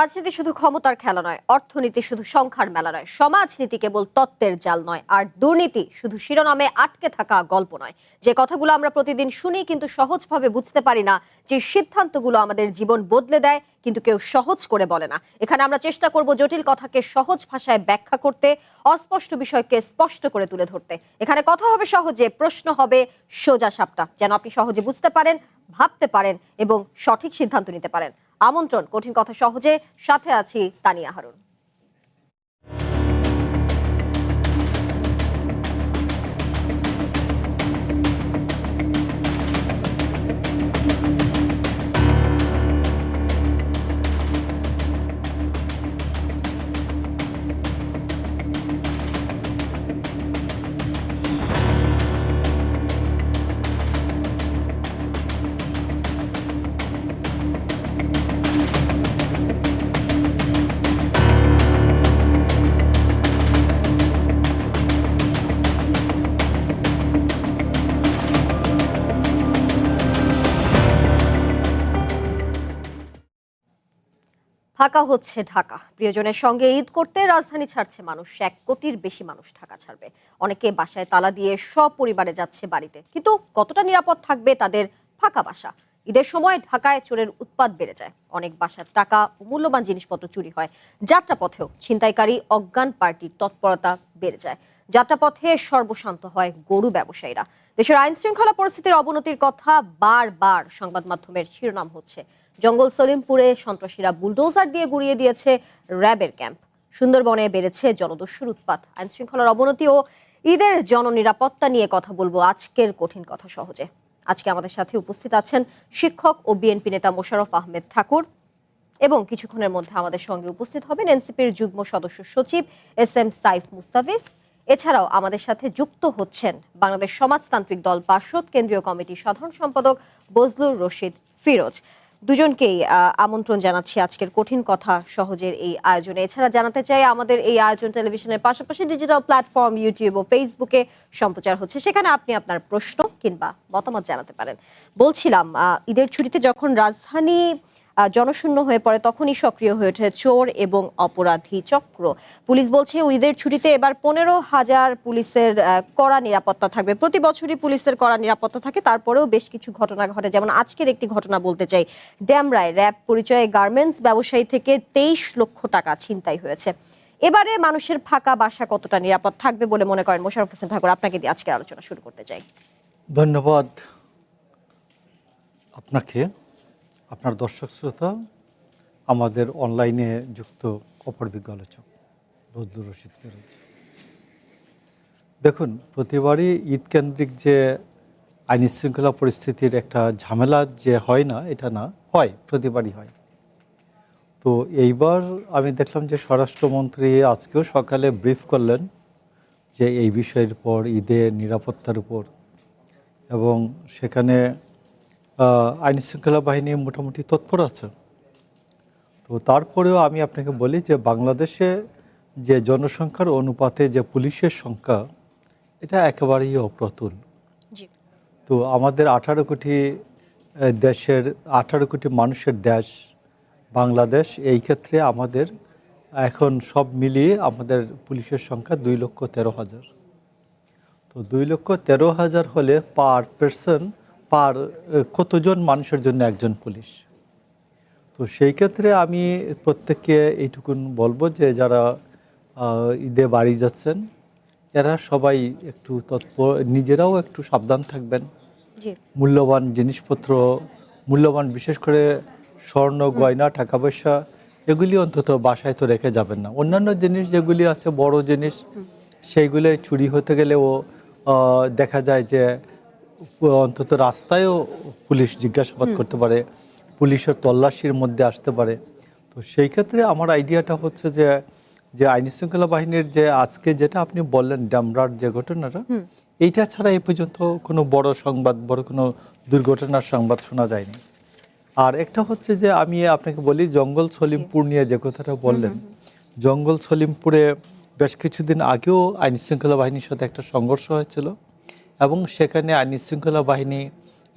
রাজনীতি শুধু ক্ষমতার খেলা নয়, অর্থনীতি শুধু সংখ্যার মেলা নয়, সমাজনীতি কেবল তত্ত্বের জাল নয়, আর দুর্নীতি শুধু শিরোনামে আটকে থাকা গল্প নয়। যে কথাগুলো আমরা প্রতিদিন শুনি কিন্তু সহজভাবে বুঝতে পারি না, যে সিদ্ধান্তগুলো আমাদের জীবন বদলে দেয় কিন্তু কেউ সহজ করে বলে না। এখানে আমরা চেষ্টা করব জটিল কথাকে সহজ ভাষায় ব্যাখ্যা করতে, অস্পষ্ট বিষয়কে স্পষ্ট করে তুলে ধরতে। এখানে কথা হবে সহজে, প্রশ্ন হবে সোজা সাপটা, যেন আপনি সহজে বুঝতে পারেন, ভাবতে পারেন এবং সঠিক সিদ্ধান্ত নিতে পারেন। আমন্ত্রণ কঠিন কথা সহজে, সাথে আছি তানিয়া হারুন। ঢাকা হচ্ছে ঢাকা, প্রিয়জনের সঙ্গে ঈদ করতে রাজধানী ছাড়ছে মানুষ। 1 কোটির বেশি মানুষ ঢাকা ছাড়বে। অনেকে বাসায় তালা দিয়ে সপরিবারে যাচ্ছে বাড়িতে, কিন্তু কতটা নিরাপদ থাকবে তাদের ফাঁকা বাসা? ঈদের সময় ঢাকায় চোরের উৎপাত বেড়ে যায়, অনেক বাসার টাকা ও মূল্যবান জিনিসপত্র চুরি হয়। যাত্রাপথেও ছিনতাইকারী অজ্ঞান পার্টির তৎপরতা বেড়ে যায়। যাত্রাপথে সর্বশান্ত হয় গরু ব্যবসায়ীরা। দেশের আইন শৃঙ্খলা পরিস্থিতির অবনতির কথা বারবার সংবাদ মাধ্যমের শিরোনাম হচ্ছে। জঙ্গল সলিমপুরে সন্ত্রাসীরা বুলডোজার দিয়ে গুড়িয়ে দিয়েছে র্যাবের ক্যাম্প। সুন্দরবনে বেড়েছে জলদস্যুর উৎপাত। আইন শৃঙ্খলার অবনতি ও ঈদের জননিরাপত্তা নিয়ে কথা বলবো আজকের কঠিন কথা সহজে। আজকে আমাদের সাথে উপস্থিত আছেন শিক্ষক ও বিএনপি নেতা মোশাররফ আহমেদ ঠাকুর, এবং কিছুক্ষণের মধ্যে আমাদের সঙ্গে উপস্থিত হবেন এনসিপির যুগ্ম সদস্য সচিব SM সাইফ মুস্তাফিজ। এছাড়াও আমাদের সাথে যুক্ত হচ্ছেন বাংলাদেশ সমাজতান্ত্রিক দল বাসদ কেন্দ্রীয় কমিটির সাধারণ সম্পাদক বজলুর রশিদ ফিরোজ। দুজনকেই আমন্ত্রণ জানাচ্ছি আজকের কঠিন কথা সহজের এই আয়োজনে। এছাড়া জানাতে চাই, আমাদের এই আয়োজন টেলিভিশনের পাশাপাশি ডিজিটাল প্ল্যাটফর্ম ইউটিউব ও ফেসবুকে সম্প্রচার হচ্ছে, সেখানে আপনি আপনার প্রশ্ন কিংবা মতামত জানাতে পারেন। বলছিলাম, ঈদের ছুটিতে যখন রাজধানী জনশূন্য হয়ে পড়ে তখনই সক্রিয় হয়ে ওঠে চোর এবং অপরাধী চক্র। পুলিশ বলছে ঈদের ছুটিতে এবার 15,000 পুলিশের কড়া নিরাপত্তা থাকবে। প্রতি বছরই পুলিশের কড়া নিরাপত্তা থাকে, তারপরেও বেশ কিছু ঘটনা ঘটে। যেমন আজকের একটি ঘটনা বলতে চাই। ড্যামরায় র্যাব পরিচয়ে গার্মেন্টস ব্যবসায়ী থেকে 23 লক্ষ টাকা ছিনতাই হয়েছে। এবারে মানুষের ফাঁকা বাসা কতটা নিরাপদ থাকবে বলে মনে করেন? মোশাররফ হোসেন ঠাকুর, আপনাকে দিয়ে আজকের আলোচনা শুরু করতে চাই। ধন্যবাদ আপনাকে, আপনার দর্শক শ্রোতা, আমাদের অনলাইনে যুক্ত অপর বিজ্ঞ আলোচক বজলুর রশিদ ফিরোজ। দেখুন, প্রতিবারই ঈদ কেন্দ্রিক যে আইন শৃঙ্খলা পরিস্থিতির একটা ঝামেলা যে হয় না, এটা না, হয়, প্রতিবারই হয়। তো এইবার আমি দেখলাম যে স্বরাষ্ট্রমন্ত্রী আজকেও সকালে ব্রিফ করলেন যে এই বিষয়ের উপর, ঈদের নিরাপত্তার উপর, এবং সেখানে আইন শৃঙ্খলা বাহিনী মোটামুটি তৎপর আছে। তো তারপরেও আমি আপনাকে বলি যে বাংলাদেশে যে জনসংখ্যার অনুপাতে যে পুলিশের সংখ্যা, এটা একেবারেই অপ্রতুল। তো আমাদের 18 কোটি দেশের 18 কোটি মানুষের দেশ বাংলাদেশ, এই ক্ষেত্রে আমাদের এখন সব মিলিয়ে আমাদের পুলিশের সংখ্যা 2,13,000। তো 2,13,000 হলে পার পার্সন, পার কতজন মানুষের জন্য একজন পুলিশ? তো সেই ক্ষেত্রে আমি প্রত্যেককে এইটুকুন বলবো যে যারা ঈদে বাড়ি যাচ্ছেন, এরা সবাই একটু নিজেরাও একটু সাবধান থাকবেন। মূল্যবান জিনিসপত্র, মূল্যবান বিশেষ করে স্বর্ণ গয়না, টাকা পয়সা, এগুলি অন্তত বাসায় তো রেখে যাবেন না। অন্যান্য জিনিস যেগুলি আছে, বড় জিনিস, সেইগুলো চুরি হতে গেলেও দেখা যায় যে অন্তত রাস্তায়ও পুলিশ জিজ্ঞাসাবাদ করতে পারে, পুলিশের তল্লাশির মধ্যে আসতে পারে। তো সেই ক্ষেত্রে আমার আইডিয়াটা হচ্ছে যে আইন শৃঙ্খলা বাহিনীর যে আজকে যেটা আপনি বললেন ড্যামরার যে ঘটনাটা, এইটা ছাড়া এই পর্যন্ত কোনো বড় সংবাদ, বড় কোনো দুর্ঘটনার সংবাদ শোনা যায়নি। আর একটা হচ্ছে যে আমি আপনাকে বলি, জঙ্গল সলিমপুর নিয়ে যে কথাটা বললেন, জঙ্গল সলিমপুরে বেশ কিছুদিন আগেও আইন শৃঙ্খলা বাহিনীর সাথে একটা সংঘর্ষ হয়েছিল, এবং সেখানে আইন শৃঙ্খলা বাহিনী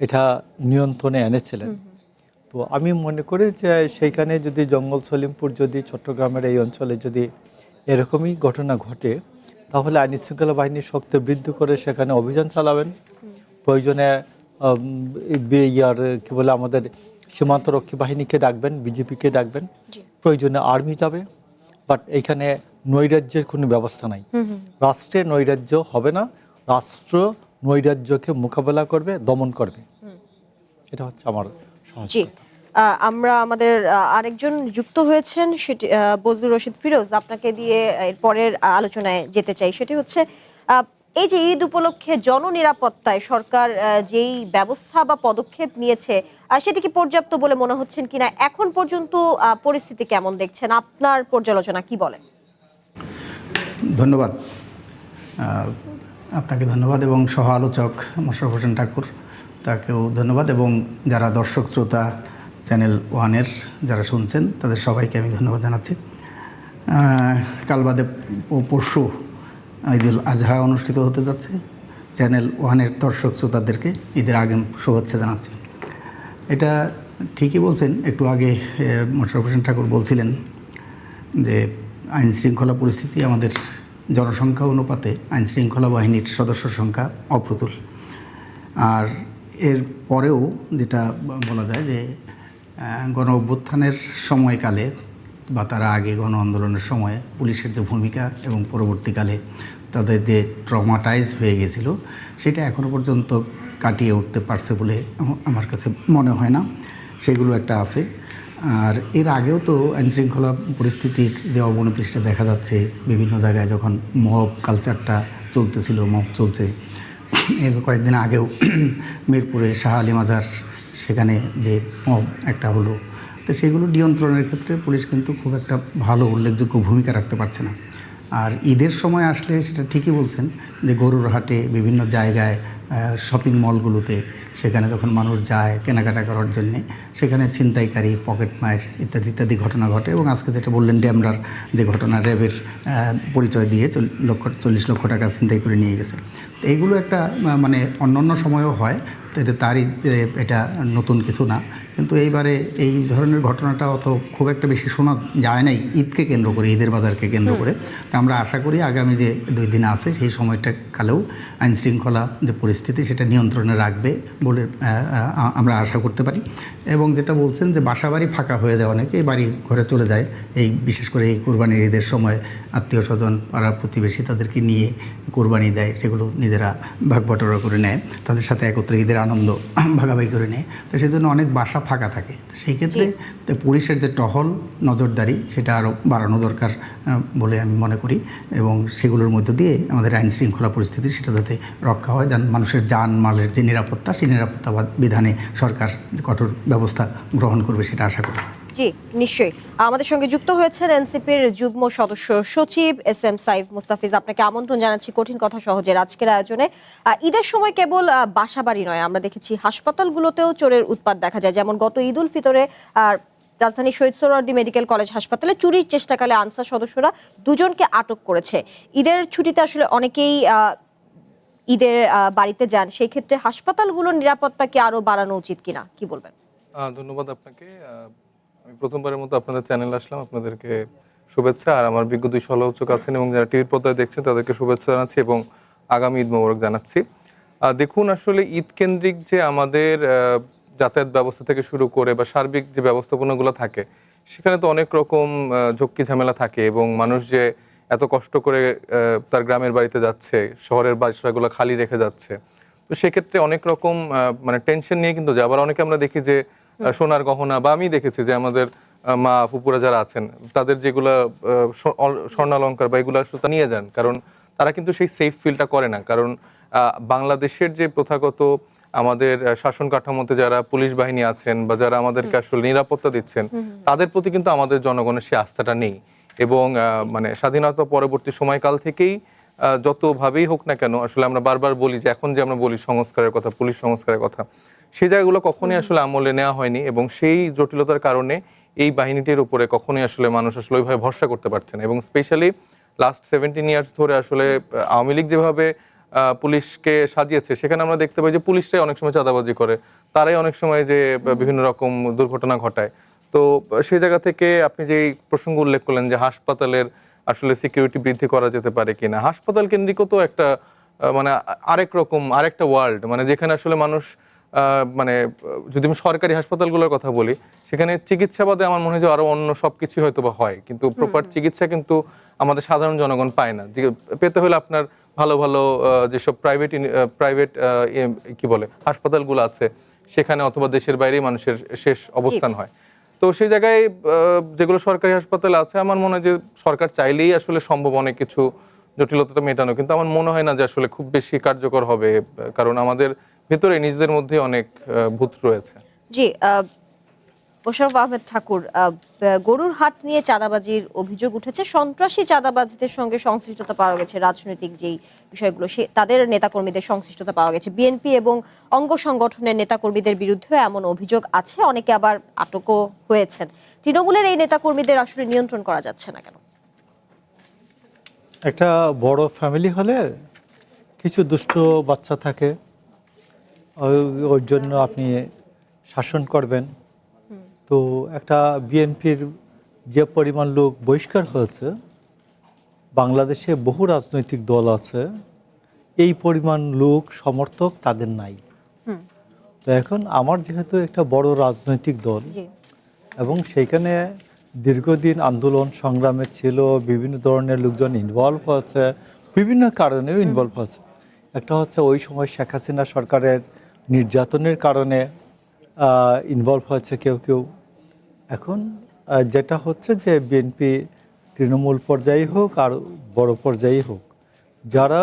এটা নিয়ন্ত্রণে এনেছিলেন। তো তো আমি মনে করি যে সেইখানে যদি জঙ্গল সলিমপুর যদি চট্টগ্রামের এই অঞ্চলে যদি এরকমই ঘটনা ঘটে, তাহলে আইন শৃঙ্খলা বাহিনীর শক্তি বৃদ্ধি করে সেখানে অভিযান চালাবেন। প্রয়োজনে ইয়ার কি বলে আমাদের সীমান্তরক্ষী বাহিনীকে ডাকবেন, বিজেপিকে ডাকবেন, প্রয়োজনে আর্মি যাবে। বাট এইখানে নৈরাজ্যের কোনো ব্যবস্থা নাই। রাষ্ট্রে নৈরাজ্য হবে না, রাষ্ট্র নৈরাজ্যকে মোকাবেলা করবে, দমন করবে। এটা হচ্ছে আমার সাহায্য। জি, আমরা আমাদের আরেকজন যুক্ত হয়েছেন, সেটি বজলুর রশিদ ফিরোজ। আপনাকে দিয়ে এর পরের আলোচনায় যেতে চাই। সেটি হচ্ছে এই যে ঈদ উপলক্ষে জননিরাপত্তায় সরকার যেই ব্যবস্থা বা পদক্ষেপ নিয়েছে, সেটি কি পর্যাপ্ত বলে মনে হচ্ছেন কিনা? এখন পর্যন্ত পরিস্থিতি কেমন দেখছেন? আপনার পর্যালোচনা কি বলেন? ধন্যবাদ আপনাকে, ধন্যবাদ এবং সহ আলোচক মোশাররফ হোসেন ঠাকুর তাকেও ধন্যবাদ, এবং যারা দর্শক শ্রোতা চ্যানেল ওয়ানের যারা শুনছেন তাদের সবাইকে আমি ধন্যবাদ জানাচ্ছি। কাল বাদে পরশু ঈদুল আজহা অনুষ্ঠিত হতে যাচ্ছে। চ্যানেল ওয়ানের দর্শক শ্রোতাদেরকে ঈদের আগে শুভেচ্ছা জানাচ্ছি। এটা ঠিকই বলছেন, একটু আগে মোশাররফ হোসেন ঠাকুর বলছিলেন যে আইন শৃঙ্খলা পরিস্থিতি আমাদের জনসংখ্যা অনুপাতে আইন শৃঙ্খলা বাহিনীর সদস্য সংখ্যা অপ্রতুল। আর এর পরেও যেটা বলা যায় যে গণ অভ্যুত্থানের সময়কালে বা তার আগে গণ আন্দোলনের সময়ে পুলিশের যে ভূমিকা এবং পরবর্তীকালে তাদের যে ট্রমাটাইজ হয়ে গেছিল, সেটা এখনও পর্যন্ত কাটিয়ে উঠতে পারছে বলে আমার কাছে মনে হয় না। সেগুলো একটা আছে। আর এর আগেও তো আইনশৃঙ্খলা পরিস্থিতির যে অবনতি সেটা দেখা যাচ্ছে বিভিন্ন জায়গায়, যখন মব কালচারটা চলতেছিল, মব চলছে। এর কয়েকদিন আগেও মিরপুরে শাহ আলী মাজার, সেখানে যে মব একটা হলো, তো সেগুলো নিয়ন্ত্রণের ক্ষেত্রে পুলিশ কিন্তু খুব একটা ভালো উল্লেখযোগ্য ভূমিকা রাখতে পারছে না। আর ঈদের সময় আসলে সেটা ঠিকই বলছেন যে গরুর হাটে, বিভিন্ন জায়গায়, শপিং মলগুলোতে, সেখানে যখন মানুষ যায় কেনাকাটা করার জন্যে, সেখানে ছিনতাইকারী, পকেটমার ইত্যাদি ইত্যাদি ঘটনা ঘটে। এবং আজকে যেটা বললেন ড্যামরার যে ঘটনা, র্যাবের পরিচয় দিয়ে 40 লক্ষ টাকা ছিনতাই করে নিয়ে গেছে। তো এইগুলো একটা মানে অন্য সময়েও হয়, তো এটা তারই, এটা নতুন কিছু না। কিন্তু এইবারে এই ধরনের ঘটনাটা অত খুব একটা বেশি শোনা যায় নাই ঈদকে কেন্দ্র করে, ঈদের বাজারকে কেন্দ্র করে। তো আমরা আশা করি আগামী যে 2 দিন আছে সেই সময়টা কালেও আইনশৃঙ্খলা যে পরিস্থিতি সেটা নিয়ন্ত্রণে রাখবে বলে আমরা আশা করতে পারি। এবং যেটা বলছেন যে বাসাবাড়ি ফাঁকা হয়ে যায়, অনেকে বাড়ি ঘরে চলে যায় এই বিশেষ করে এই কোরবানির ঈদের সময়, আত্মীয় স্বজন, পাড়া প্রতিবেশী তাদেরকে নিয়ে কোরবানি দেয়, সেগুলো নিজেরা ভাগ বটরা করে নেয়, তাদের সাথে একত্রে ঈদের আনন্দ ভাগাভাগি করে নেয়। তো সেই জন্য অনেক বাসা ফাঁকা থাকে। সেই ক্ষেত্রে পুলিশের যে টহল নজরদারি সেটা আরও বাড়ানো দরকার বলে আমি মনে করি। এবং সেগুলোর মধ্য দিয়ে আমাদের আইন শৃঙ্খলা পরিস্থিতি সেটা যাতে রক্ষা হয়, যেন মানুষের জানমালের যে নিরাপত্তা, সেই নিরাপত্তা বিধানে সরকার কঠোর ব্যবস্থা গ্রহণ করবে সেটা আশা করি। জি, নিশ্চয়ই। আমাদের সঙ্গে যুক্ত হয়েছেন এনসিপির যুগ্ম সদস্য সচিব SM সাইফ মুস্তাফিজ। আপনাকে আমন্ত্রণ জানাচ্ছি কঠিন কথা সহজের আজকের আয়োজনে। ঈদের সময় কেবল বাসাবাড়ি নয়, আমরা দেখেছি হাসপাতালগুলোতেও চোরের উৎপাত দেখা যায়। যেমন গত ঈদ উল ফিতরে রাজধানীর শহীদ সোহরাওয়ার্দী মেডিকেল কলেজ হাসপাতালে চুরির চেষ্টাকালে আনসার সদস্যরা 2 জনকে আটক করেছে। ঈদের ছুটিতে আসলে অনেকেই ঈদের বাড়িতে যান, সেই ক্ষেত্রে হাসপাতালগুলোর নিরাপত্তাকে আরো বাড়ানো উচিত কিনা, কি বলবেন? ধন্যবাদ আপনাকে। আমি প্রথমবারের মতো আপনাদের চ্যানেলে আসলাম, আপনাদেরকে শুভেচ্ছা। আর আমার বিজ্ঞ 2 সমালোচক আছেন এবং যারা টিভির পর্দায় দেখছেন তাদেরকে শুভেচ্ছা জানাচ্ছি এবং আগামী ঈদ মোবারক জানাচ্ছি। দেখুন, আসলে ঈদ কেন্দ্রিক যে আমাদের যাতায়াত ব্যবস্থা থেকে শুরু করে বা সার্বিক যে ব্যবস্থাপনাগুলো থাকে, সেখানে তো অনেক রকম ঝক্কি ঝামেলা থাকে এবং মানুষ যে এত কষ্ট করে তার গ্রামের বাড়িতে যাচ্ছে, শহরের বাসাগুলো খালি রেখে যাচ্ছে, তো সেক্ষেত্রে অনেক রকম মানে টেনশন নিয়ে কিন্তু যায়। আবার অনেকে আমরা দেখি যে সোনার গহনা, বা আমি দেখেছি যে আমাদের মা ফুপুরা যারা আছেন তাদের যেগুলো স্বর্ণালঙ্কার বা এগুলো আসলে নিয়ে যান, কারণ তারা কিন্তু সেই সেফ ফিলটা করে না। কারণ বাংলাদেশের যে প্রথাগত আমাদের শাসন কাঠামোতে যারা পুলিশ বাহিনী আছেন বা যারা আমাদেরকে আসলে নিরাপত্তা দিচ্ছেন, তাদের প্রতি কিন্তু আমাদের জনগণের সেই আস্থাটা নেই। এবং মানে স্বাধীনতা পরবর্তী সময়কাল থেকেই যতভাবেই হোক না কেন, আসলে আমরা বারবার বলি যে এখন যে আমরা বলি সংস্কারের কথা, পুলিশ সংস্কারের কথা, সেই জায়গাগুলো কখনোই আসলে আমলে নেওয়া হয়নি এবং সেই জটিলতার কারণে এই বাহিনীটির উপরে কখনোই আসলে মানুষ আসলে ওইভাবে ভরসা করতে পারছে না। এবং স্পেশালি লাস্ট 17 ইয়ার্স ধরে আসলে আওয়ামী লীগ যেভাবে পুলিশকে সাজিয়েছে, সেখানে আমরা দেখতে পাই যে পুলিশরাই অনেক সময় চাঁদাবাজি করে, তারাই অনেক সময় যে বিভিন্ন রকম দুর্ঘটনা ঘটায়। তো সেই জায়গা থেকে আপনি যে প্রসঙ্গ উল্লেখ করলেন যে হাসপাতালের আসলে সিকিউরিটি বৃদ্ধি করা যেতে পারে কিনা, হাসপাতাল কেন্দ্রিকও তো একটা মানে আরেকটা ওয়ার্ল্ড, মানে যেখানে আসলে মানুষ মানে যদি আমি সরকারি হাসপাতালগুলোর কথা বলি, সেখানে চিকিৎসা বাদে আমার মনে হয় যে আরো অন্য সবকিছু হয়তো বা হয়, কিন্তু প্রপার চিকিৎসা কিন্তু আমাদের সাধারণ জনগণ পায় না। যে পেতে হলে আপনার ভালো ভালো যেসব প্রাইভেট কি বলে হাসপাতালগুলো আছে সেখানে অথবা দেশের বাইরেই মানুষের শেষ অবস্থান হয়। তো সেই জায়গায় যেগুলো সরকারি হাসপাতাল আছে, আমার মনে হয় যে সরকার চাইলেই আসলে সম্ভব অনেক কিছু জটিলতা মেটানো, কিন্তু আমার মনে হয় না যে আসলে খুব বেশি কার্যকর হবে, কারণ আমাদের ভেতরে নিজেদের মধ্যে অনেক ভূত রয়েছে। জি, মোশাররফ আহমেদ ঠাকুর, গরুর হাট নিয়ে চাঁদাবাজির অভিযোগ উঠেছে। সন্ত্রাসী চাঁদাবাজিদের সঙ্গে সংশ্লিষ্টতা পাওয়া গেছে, রাজনৈতিক যেই বিষয়গুলো তাদের নেতাকর্মীদের সংশ্লিষ্টতা পাওয়া গেছে। বিএনপি এবং অঙ্গ সংগঠনের নেতাকর্মীদের বিরুদ্ধে এমন অভিযোগ আছে, অনেকে আবার আটকও হয়েছেন। তৃণমূলের এই নেতাকর্মীদের আসলে নিয়ন্ত্রণ করা যাচ্ছে না কেন? একটা বড় ফ্যামিলি হলে কিছু দুষ্ট বাচ্চা থাকে, ওর জন্য আপনি শাসন করবেন। তো একটা বিএনপির যে পরিমাণ লোক বহিষ্কার হয়েছে, বাংলাদেশে বহু রাজনৈতিক দল আছে, এই পরিমাণ লোক সমর্থক তাদের নাই। তো এখন আমার যেহেতু একটা বড় রাজনৈতিক দল এবং সেইখানে দীর্ঘদিন আন্দোলন সংগ্রামে ছিল, বিভিন্ন ধরনের লোকজন ইনভলভ হয়েছে, বিভিন্ন কারণেও ইনভলভ হয়েছে। একটা হচ্ছে ওই সময় শেখ হাসিনা সরকারের নির্যাতনের কারণে ইনভলভ হয়েছে কেউ কেউ। এখন যেটা হচ্ছে যে বিএনপি তৃণমূল পর্যায়ে হোক আর বড় পর্যায়ে হোক, যারা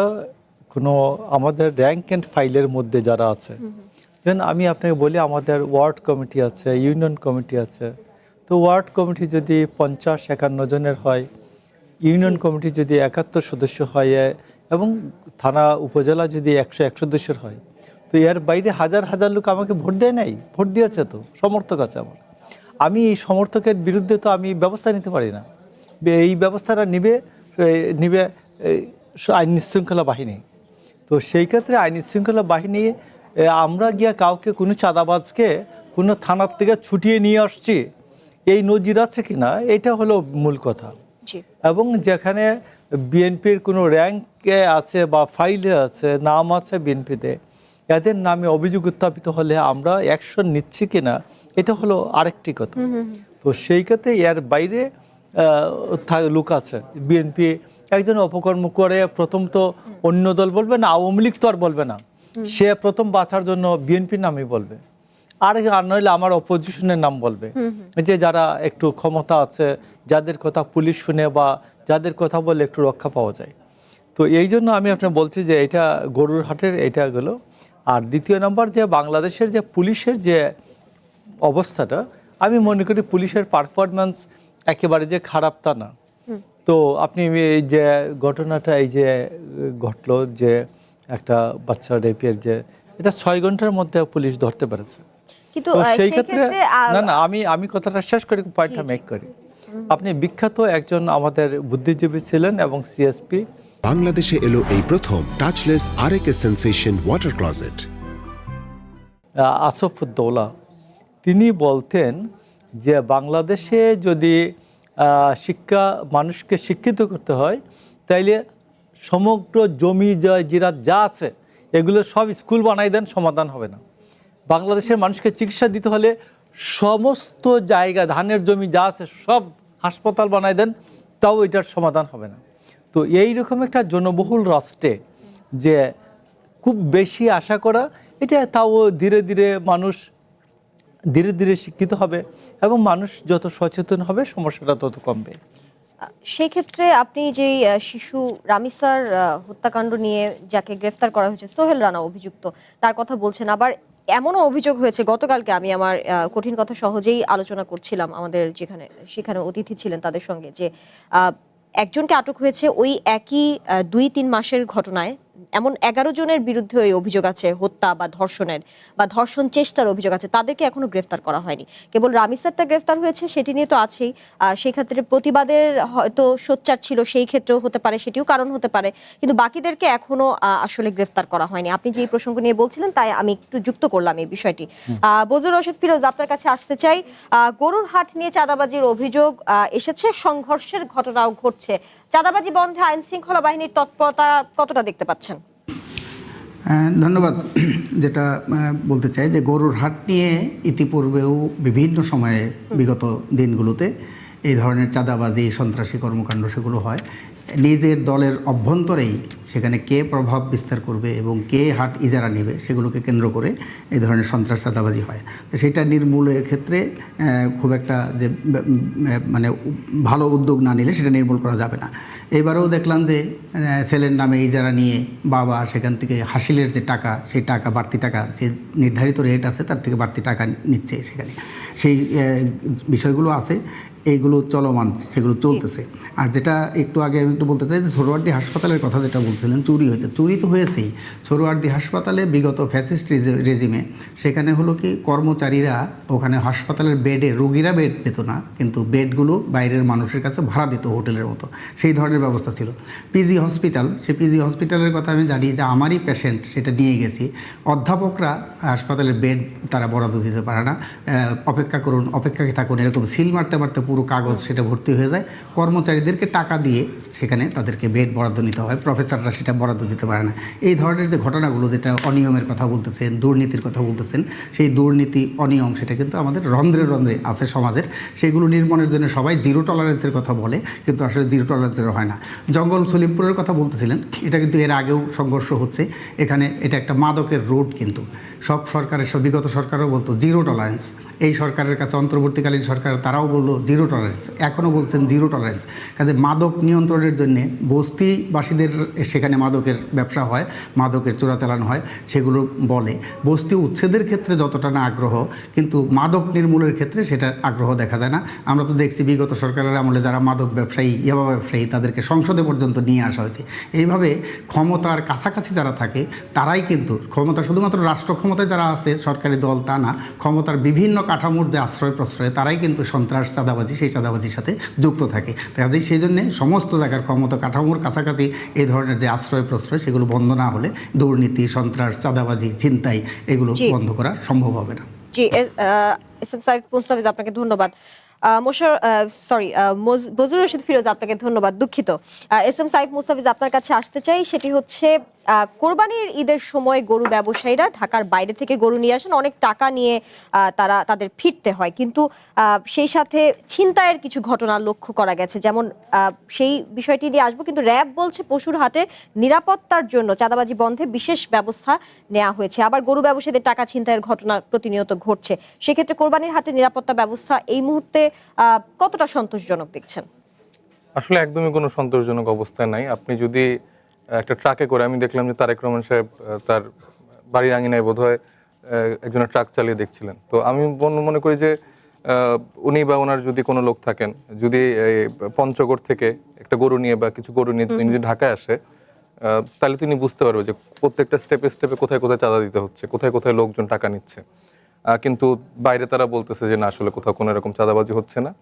কোনো আমাদের র্যাঙ্ক অ্যান্ড ফাইলের মধ্যে যারা আছে, যেন আমি আপনাকে বলি আমাদের ওয়ার্ড কমিটি আছে, ইউনিয়ন কমিটি আছে। তো ওয়ার্ড কমিটি যদি 50-51 জনের হয়, ইউনিয়ন কমিটি যদি 71 সদস্য হয়, এবং থানা উপজেলা যদি 101 সদস্যের হয়, তো এর বাইরে হাজার হাজার লোক আমাকে ভোট দেয় নাই, ভোট দিয়েছে, তো সমর্থক আছে আমার। আমি এই সমর্থকের বিরুদ্ধে তো আমি ব্যবস্থা নিতে পারি না। এই ব্যবস্থাটা নিবে আইন শৃঙ্খলা বাহিনী। তো সেই ক্ষেত্রে আইন শৃঙ্খলা বাহিনী, আমরা গিয়া কাউকে কোনো চাঁদাবাজকে কোনো থানার থেকে ছুটিয়ে নিয়ে আসছি, এই নজির আছে কিনা, এটা হলো মূল কথা। এবং যেখানে বিএনপির কোনো র্যাঙ্কে আছে বা ফাইলে আছে, নাম আছে বিএনপিতে, এদের নামে অভিযোগ উত্থাপিত হলে আমরা অ্যাকশন নিচ্ছি কিনা, এটা হলো আরেকটি কথা। তো সেই ক্ষেত্রে এর বাইরে লোক আছে। বিএনপি একজন অপকর্ম করে প্রথম তো অন্য দল বলবে না, আওয়ামী লীগ তো আর বলবে না, সে প্রথম বাঁচার জন্য বিএনপির নামই বলবে, আর নইলে আমার অপোজিশনের নাম বলবে, যে যারা একটু ক্ষমতা আছে, যাদের কথা পুলিশ শুনে বা যাদের কথা বলে একটু রক্ষা পাওয়া যায়। তো এই জন্য আমি আপনার বলছি যে এটা গরুর হাটের এটা গেলো। আর দ্বিতীয় নম্বর, যে বাংলাদেশের যে পুলিশের যে অবস্থাটা, আমি মনে করি পুলিশের পারফরমেন্স একেবারে যে খারাপ তা না। তো আপনি এই যে ঘটনাটা এই যে ঘটলো, যে একটা বাচ্চা রেপের, যে এটা 6 ঘন্টার মধ্যে পুলিশ ধরতে পেরেছে। কিন্তু সেই ক্ষেত্রে না আমি কথাটা শেষ করে পয়েন্টটা মেক করি। আপনি বিখ্যাত একজন আমাদের বুদ্ধিজীবী ছিলেন এবং সিএসপি। বাংলাদেশে এলো এই প্রথম touchless RAK sensation water closet. আসফউদ্দৌলা, তিনি বলতেন যে বাংলাদেশে যদি মানুষকে শিক্ষিত করতে হয়, তাইলে সমগ্র জমি জিরাত যা আছে এগুলো সব স্কুল বানাই দেন, সমাধান হবে না। বাংলাদেশের মানুষকে চিকিৎসা দিতে হলে সমস্ত জায়গা, ধানের জমি যা আছে সব হাসপাতাল বানাই দেন, তাও এটার সমাধান হবে না। তো এইরকম একটা জনবহুল রাষ্ট্রে যে খুব বেশি আশা করা, এটা তাও ধীরে ধীরে মানুষ ধীরে ধীরে শিক্ষিত হবে এবং মানুষ যত সচেতন হবে সমস্যাটা তত কমবে। সেই ক্ষেত্রে আপনি যেই শিশু রামিসার হত্যাকাণ্ড নিয়ে যাকে গ্রেফতার করা হয়েছে, সোহেল রানা অভিযুক্ত, তার কথা বলছেন। আবার এমনও অভিযোগ হয়েছে, গতকালকে আমি আমার কঠিন কথা সহজেই আলোচনা করছিলাম আমাদের সেখানে অতিথি ছিলেন তাদের সঙ্গে, যে একজনকে আটক হয়েছে ওই একই 2-3 মাসের ঘটনায়, এমন 11 জনের বিরুদ্ধে এই অভিযোগ আছে, হত্যা বা ধর্ষণের বা ধর্ষণ চেষ্টার অভিযোগ আছে, তাদেরকে এখনো গ্রেফতার করা হয়নি। কেবল রামিসারটা গ্রেফতার হয়েছে, সেটি নিয়ে তো আছেই। সেই ক্ষেত্রে প্রতিবাদের হয়তো সোচ্চার ছিল, সেই ক্ষেত্রেও হতে পারে, সেটিও কারণ হতে পারে, কিন্তু বাকিদেরকে এখনো আসলে গ্রেফতার করা হয়নি। আপনি যে এই প্রসঙ্গ নিয়ে বলছিলেন, তাই আমি একটু যুক্ত করলাম এই বিষয়টি। বজলুর রশিদ ফিরোজ, আপনার কাছে আসতে চাই। গরুর হাট নিয়ে চাঁদাবাজির অভিযোগ এসেছে, সংঘর্ষের ঘটনাও ঘটছে। চাঁদাবাজি বন্ধে আইন শৃঙ্খলা বাহিনীর তৎপরতা কতটা দেখতে পাচ্ছেন? ধন্যবাদ। যেটা বলতে চাই যে গরুর হাট নিয়ে ইতিপূর্বেও বিভিন্ন সময়ে বিগত দিনগুলোতে এই ধরনের চাঁদাবাজি, সন্ত্রাসী কর্মকাণ্ড সেগুলো হয়। নিজের দলের অভ্যন্তরেই সেখানে কে প্রভাব বিস্তার করবে এবং কে হাট ইজারা নেবে সেগুলোকে কেন্দ্র করে এই ধরনের সন্ত্রাস চাঁদাবাজি হয়। তো সেটা নির্মূলের ক্ষেত্রে খুব একটা যে মানে ভালো উদ্যোগ না নিলে সেটা নির্মূল করা যাবে না। এবারেও দেখলাম যে ছেলের নামে ইজারা নিয়ে বাবা সেখান থেকে হাসিলের যে টাকা, সেই টাকা বাড়তি টাকা, যে নির্ধারিত রেট আছে তার থেকে বাড়তি টাকা নিচ্ছে সেখানে। সেই বিষয়গুলো আছে, এইগুলো চলমান, সেগুলো চলতেছে। আর যেটা একটু আগে আমি একটু বলতে চাই যে সোহরাওয়ার্দী হাসপাতালের কথা যেটা বলছিলেন, চুরি হয়েছে, চুরি তো হয়েছেই। সোহরাওয়ার্দী হাসপাতালে বিগত ফ্যাসিস্ট রেজিমে সেখানে হলো কি কর্মচারীরা ওখানে হাসপাতালের বেডে, রোগীরা বেড পেত না, কিন্তু বেডগুলো বাইরের মানুষের কাছে ভাড়া দিত হোটেলের মতো, সেই ধরনের ব্যবস্থা ছিল। পিজি হসপিটাল, সেই পিজি হসপিটালের কথা আমি জানি যে আমারই পেশেন্ট, সেটা নিয়ে গেছি। অধ্যাপকরা হাসপাতালের বেড তারা বরাদ্দ দিতে পারে না, অপেক্ষা করুন, অপেক্ষায় থাকুন, এরকম সিল মারতে মারতে পুরো কাগজ সেটা ভর্তি হয়ে যায়। কর্মচারীদেরকে টাকা দিয়ে সেখানে তাদেরকে বেড বরাদ্দ নিতে হয়, প্রফেসররা সেটা বরাদ্দ দিতে পারে না। এই ধরনের যে ঘটনাগুলো, যেটা অনিয়মের কথা বলতেছেন, দুর্নীতির কথা বলতেছেন, সেই দুর্নীতি, অনিয়ম সেটা কিন্তু আমাদের রন্ধ্রে রন্ধ্রে আছে সমাজের। সেগুলো নির্মূলের জন্য সবাই জিরো টলারেন্সের কথা বলে, কিন্তু আসলে জিরো টলারেন্সের হয় না। জঙ্গল সলিমপুরের কথা বলতেছিলেন, এটা কিন্তু এর আগেও সংঘর্ষ হচ্ছে এখানে। এটা একটা মাদকের রোড, কিন্তু সব সরকারের, সব বিগত সরকারও বলতো জিরো টলারেন্স। এই সরকারের কাছে অন্তর্বর্তীকালীন সরকার তারাও বললো জিরো টলারেন্স, এখনও বলছেন জিরো টলারেন্স। কাজে মাদক নিয়ন্ত্রণের জন্যে বস্তিবাসীদের সেখানে মাদকের ব্যবসা হয়, মাদকের চোরাচালান হয়, সেগুলো বলে। বস্তি উচ্ছেদের ক্ষেত্রে যতটা না আগ্রহ, কিন্তু মাদক নির্মূলের ক্ষেত্রে সেটা আগ্রহ দেখা যায় না। আমরা তো দেখছি বিগত সরকারের আমলে যারা মাদক ব্যবসায়ী, ইয়াবা ব্যবসায়ী, তাদেরকে সংসদে পর্যন্ত নিয়ে আসা হয়েছে। এইভাবে ক্ষমতার কাছাকাছি যারা থাকে তারাই কিন্তু ক্ষমতা, শুধুমাত্র রাষ্ট্র ক্ষমতায় যারা আছে সরকারি দল তা না, ক্ষমতার বিভিন্ন কাঠামোর যে আশ্রয় প্রশ্রয়, তারাই কিন্তু সন্ত্রাস, চাঁদাবাজি, সেই চাঁদাবাজির সাথে যুক্ত থাকে। কাজেই সেই জন্যে সমস্ত জায়গার ক্ষমতা কাঠামোর কাছাকাছি এই ধরনের যে আশ্রয় প্রশ্রয়, সেগুলো বন্ধ না হলে দুর্নীতি, সন্ত্রাস, চাঁদাবাজি, ছিনতাই এগুলো বন্ধ করা সম্ভব হবে না। জি, এস এম সাইফ মুস্তাফিজ, আপনাকে ধন্যবাদ। বজলুর রশিদ ফিরোজ, আপনাকে ধন্যবাদ, দুঃখিত। এস এম সাইফ মুস্তাফিজ, আপনার কাছে আসতে চাই। সেটি হচ্ছে কোরবানির ঈদের সময় গরু ব্যবসায়ীরা ঢাকার বাইরে থেকে গরু নিয়ে আসেন, অনেক টাকা নিয়ে তাদের ফিরতে হয়, কিন্তু সেই সাথে ছিনতাইয়ের কিছু ঘটনা লক্ষ্য করা গেছে। যেমন সেই বিষয়টি নিয়ে আসবো, কিন্তু র্যাব বলছে পশুর হাটে নিরাপত্তার জন্য চাঁদাবাজি বন্ধে বিশেষ ব্যবস্থা নেওয়া হয়েছে। আবার গরু ব্যবসায়ীদের টাকা ছিনতাইয়ের ঘটনা প্রতিনিয়ত ঘটছে। সেক্ষেত্রে কোরবানির হাটে নিরাপত্তা ব্যবস্থা এই মুহূর্তে কতটা সন্তোষজনক দেখছেন? আসলে একদমই কোনো সন্তোষজনক অবস্থায় নাই। আপনি যদি একটা ট্রাকে করে, আমি দেখলাম যে তারেক রহমান সাহেব তার বাড়ির আঙিনায় বোধহয় একজনের ট্রাক চালিয়ে দেখছিলেন। তো আমি মনে করি যে উনি বা ওনার যদি কোনো লোক থাকেন, যদি পঞ্চগড় থেকে একটা গরু নিয়ে বা কিছু গরু নিয়ে তিনি যদি ঢাকায় আসে, তাহলে তিনি বুঝতে পারবে যে প্রত্যেকটা স্টেপে স্টেপে কোথায় কোথায় চাঁদা দিতে হচ্ছে, কোথায় কোথায় লোকজন টাকা নিচ্ছে। কিন্তু বাইরে তারা বলতেছে যে না, আসলে কোথাও কোনো এরকম চাঁদাবাজি হচ্ছে না।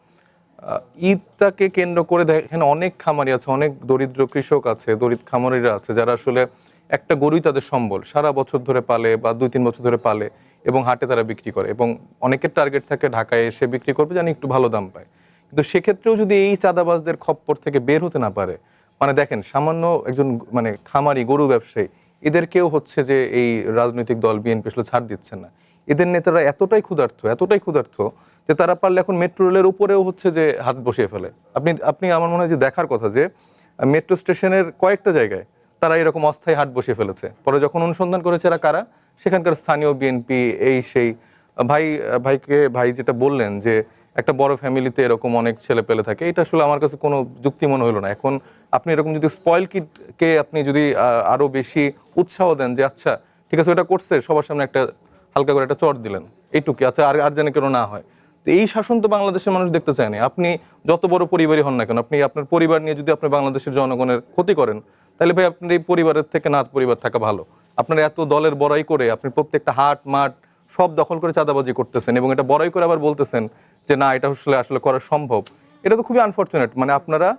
ঈদটাকে কেন্দ্র করে দেখেন অনেক খামারি আছে, অনেক দরিদ্র কৃষক আছে, দরিদ্র খামারিরা আছে, যারা আসলে একটা গরুই তাদের সম্বল, সারা বছর ধরে পালে বা 2-3 বছর ধরে পালে এবং হাটে তারা বিক্রি করে, এবং অনেকের টার্গেট থাকে ঢাকায় এসে বিক্রি করবে জানি একটু ভালো দাম পায়। কিন্তু সেক্ষেত্রেও যদি এই চাঁদাবাজদের খপ্পর থেকে বের হতে না পারে, মানে দেখেন সামান্য একজন মানে খামারি, গরু ব্যবসায়ী, এদেরকেও হচ্ছে যে এই রাজনৈতিক দল বিএনপি আসলে ছাড় দিচ্ছেন না। এদের নেতারা এতটাই ক্ষুধার্ত যে তারা পারলে এখন মেট্রো রেলের উপরেও হচ্ছে যে হাত বসিয়ে ফেলে। আপনি আমার মনে হয় যে দেখার কথা যে মেট্রো স্টেশনের কয়েকটা জায়গায় তারা এরকম অস্থায়ী হাট বসিয়ে ফেলেছে। পরে যখন অনুসন্ধান করেছে এরা কারা, সেখানকার স্থানীয় বিএনপি, এই সেই ভাই যেটা বললেন যে একটা বড় ফ্যামিলিতে এরকম অনেক ছেলে পেলে থাকে, এটা আসলে আমার কাছে কোনো যুক্তি মনে হলো না। এখন আপনি এরকম যদি স্পয়েল কিডকে আপনি যদি আরো বেশি উৎসাহ দেন যে আচ্ছা ঠিক আছে ওটা করছে, সবার সামনে একটা হালকা করে একটা চট দিলেন, এইটুকু, আচ্ছা আর যেন কেন না হয়। তো এই শাসন তো বাংলাদেশের মানুষ দেখতে চায় না। আপনি যত বড় পরিবারই হন না কেন, আপনি আপনার পরিবার নিয়ে যদি আপনি বাংলাদেশের জনগণের ক্ষতি করেন, তাহলে ভাই আপনার এই পরিবারের থেকে নাত পরিবার থাকা ভালো। আপনার এত দলের বড়াই করে আপনি প্রত্যেকটা হাট মাঠ সব দখল করে চাঁদাবাজি করতেছেন এবং এটা বড়াই করে আবার বলতেছেন যে না এটা আসলে করা সম্ভব। এটা তো খুবই আনফরচুনেট। মানে আপনারা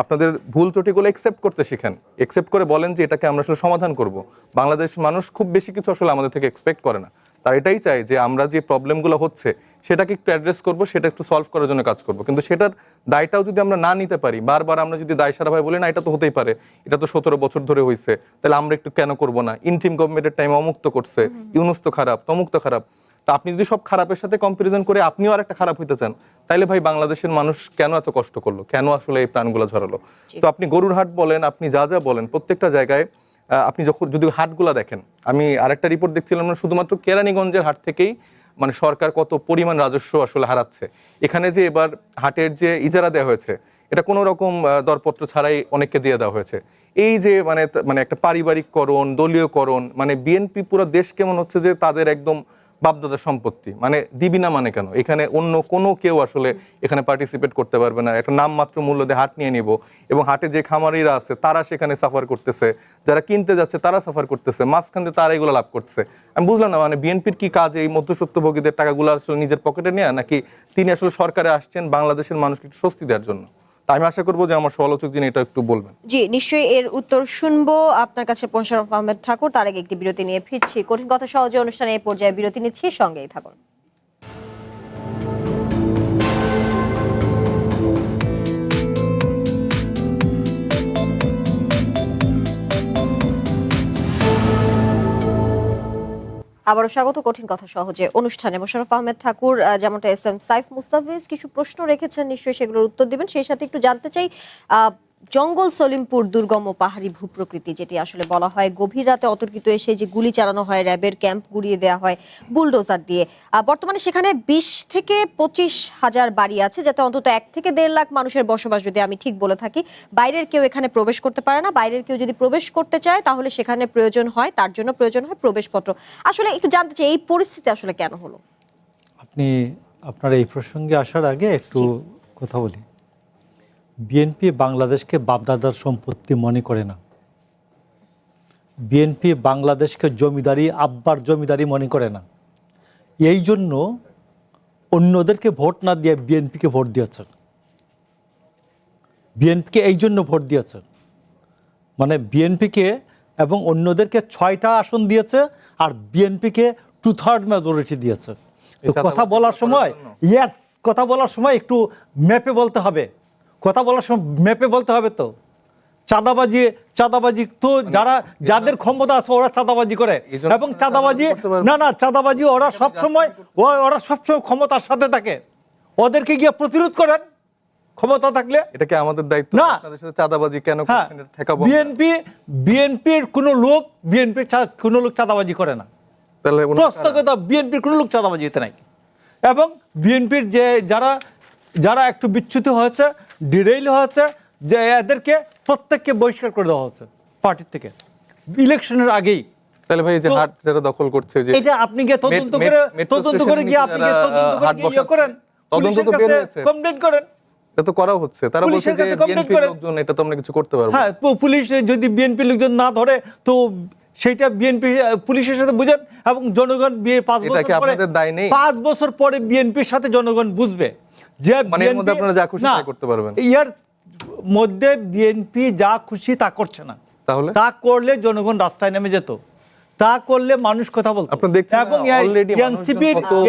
আপনাদের ভুল ত্রুটিগুলো একসেপ্ট করতে শিখেন, একসেপ্ট করে বলেন যে এটাকে আমরা আসলে সমাধান করব। বাংলাদেশ মানুষ খুব বেশি কিছু আসলে আমাদের থেকে এক্সপেক্ট করে না, তার এটাই চাই যে আমরা যে প্রবলেমগুলো হচ্ছে সেটাকে একটু অ্যাড্রেস করব, সেটা একটু সলভ করার জন্য কাজ করব। কিন্তু সেটার দায়টাও যদি আমরা না নিতে পারি, বারবার আমরা যদি দায় সারা ভাই বলি না এটা তো হতেই পারে, এটা তো 17 বছর ধরে হয়েছে, তাহলে আমরা একটু কেন করব না, ইন্টিম গভর্নমেন্টের টাইমে অমুক্ত করছে, ইউনুস তো খারাপ, তমুক তো খারাপ। তা আপনি যদি সব খারাপের সাথে কম্পারিজন করে আপনিও আর একটা খারাপ হইতে চান, তাইলে ভাই বাংলাদেশের মানুষ কেন এত কষ্ট করলো, কেন আসলে এই প্রাণগুলো ঝরালো? তো আপনি গরুর হাট বলেন, আপনি যা যা বলেন, প্রত্যেকটা জায়গায় আপনি যদি হাটগুলা দেখেন, আমি আরেকটা রিপোর্ট দেখছিলাম না, শুধুমাত্র কেরানীগঞ্জের হাট থেকেই মানে সরকার কত পরিমাণ রাজস্ব আসলে হারাচ্ছে। এখানে যে এবার হাটের যে ইজারা দেওয়া হয়েছে এটা কোনো রকম দরপত্র ছাড়াই অনেককে দিয়ে দেওয়া হয়েছে। এই যে মানে একটা পারিবারিককরণ, দলীয়করণ, মানে বিএনপি পুরো দেশ কেমন হচ্ছে যে তাদের একদম বাপদাদার সম্পত্তি, মানে দিবি না মানে কেন, এখানে অন্য কোনো কেউ আসলে এখানে পার্টিসিপেট করতে পারবে না, একটা নামমাত্র মূল্য দিয়ে হাট নিয়ে নিব এবং হাটে যে খামারিরা আছে তারা সেখানে সাফার করতেছে, যারা কিনতে যাচ্ছে তারা সাফার করতেছে, মাঝখান দিয়ে তারা এগুলো লাভ করছে। আমি বুঝলাম না মানে বিএনপির কি কাজ এই মধ্যস্বত্বভোগীদের টাকাগুলো আসলে নিজের পকেটে নেওয়া, নাকি তিনি আসলে সরকারে আসছেন বাংলাদেশের মানুষকে একটু স্বস্তি দেওয়ার জন্য? তা আমি আশা করবো যে আমার সমালোচক যিনি এটা একটু বলবেন। জি, নিশ্চয়ই এর উত্তর শুনবো আপনার কাছে মোশাররফ আহমেদ ঠাকুর। তার আগে একটি বিরতি নিয়ে ফিরছি। কঠিন কথা সহজে অনুষ্ঠানে এই পর্যায়ে বিরতি নিচ্ছি, সঙ্গেই থাকুন। আবারও স্বাগত কঠিন কথা সহজে অনুষ্ঠানে। মোশাররফ আহমেদ ঠাকুর যেমনটা এস.এম. সাইফ মুস্তাফিজ কিছু প্রশ্ন রেখেছেন, নিশ্চয়ই সেগুলোর উত্তর দিবেন। সেই সাথে একটু জানতে চাই, জঙ্গল সলিমপুর দুর্গম পাহাড়ি ভূপ্রকৃতি, যেটি আসলে বলা হয় গভীর রাতে অতর্কিত এসে যে গুলি চালানো হয়, র্যাবের ক্যাম্প গুড়িয়ে দেওয়া হয় বুলডোজার দিয়ে। বর্তমানে সেখানে 20 থেকে 25 হাজার বাড়ি আছে, যাতে অন্তত 1 থেকে 1.5 লাখ মানুষের বসবাস, যদি আমি ঠিক বলে থাকি। বাইরের কেউ এখানে প্রবেশ করতে পারে না। বাইরের কেউ যদি প্রবেশ করতে চায় তাহলে সেখানে প্রয়োজন হয়, তার জন্য প্রয়োজন হয় প্রবেশপত্র। আসলে একটু জানতে চাই এই পরিস্থিতি আসলে কেন হলো? আপনার এই প্রসঙ্গে আসার আগে একটু কথা বলি। বিএনপি বাংলাদেশকে বাপদাদার সম্পত্তি মনে করে না। বিএনপি বাংলাদেশকে জমিদারি, আব্বার জমিদারি মনে করে না। এই জন্য অন্যদেরকে ভোট না দিয়ে বিএনপিকে ভোট দিয়েছে। বিএনপিকে এই জন্য ভোট দিয়েছে, মানে বিএনপিকে এবং অন্যদেরকে 6টা আসন দিয়েছে আর বিএনপিকে 2/3 মেজরিটি দিয়েছে। তো কথা বলার সময় কথা বলার সময় একটু ম্যাপে বলতে হবে। কথা বলার সময় ম্যাপে বলতে হবে। তো চাঁদাবাজি তো যাদের ক্ষমতা আছে ওরা চাঁদাবাজি করে, এবং চাঁদাবাজি ওরা সবসময় ক্ষমতার সাথে থাকে। ওদেরকে গিয়ে প্রতিরোধ করেন ক্ষমতা থাকলে। এটা কি আমাদের দায়িত্ব না, আপনাদের সাথে চাঁদাবাজি কেন করছেন এটা ঠেকাবো? বিএনপির কোনো লোক চাঁদাবাজি করে না। তাহলে প্রশ্নগত বিএনপির কোনো লোক চাঁদাবাজি নাই। এবং বিএনপির যে যারা একটু বিচ্যুত হয়েছে, ডিরেইল হয়েছে, যে এদেরকে প্রত্যেককে বহিষ্কার করে দেওয়া হয়েছে পার্টি থেকে ইলেকশনের আগেই। তাহলে ভাই যে হাট যারা দখল করছে, যে এটা আপনি গিয়ে তদন্ত করে করেন, তদন্ত তো বের হয়েছে, কমপ্লেইন করেন। এটা তো করা হচ্ছে। তারা বলছে যে বিএনপির লোকজন, এটা তো আমরা কিছু করতে পারবো। হ্যাঁ, পুলিশ যদি বিএনপির লোকজন না ধরে তো সেইটা বিএনপি পুলিশের সাথে বুঝেন, এবং জনগণ 5 বছর পরে বিএনপির সাথে জনগণ বুঝবে যে মানে এর মধ্যে আপনারা যা খুশি তাই করতে পারবেন। ইয়ার মধ্যে বিএনপি যা খুশি তা করছে না। তাহলে তা করলে জনগণ রাস্তায় নেমে যেত, তা করলে মানুষ কথা বলতো। আপনি দেখছেন এবং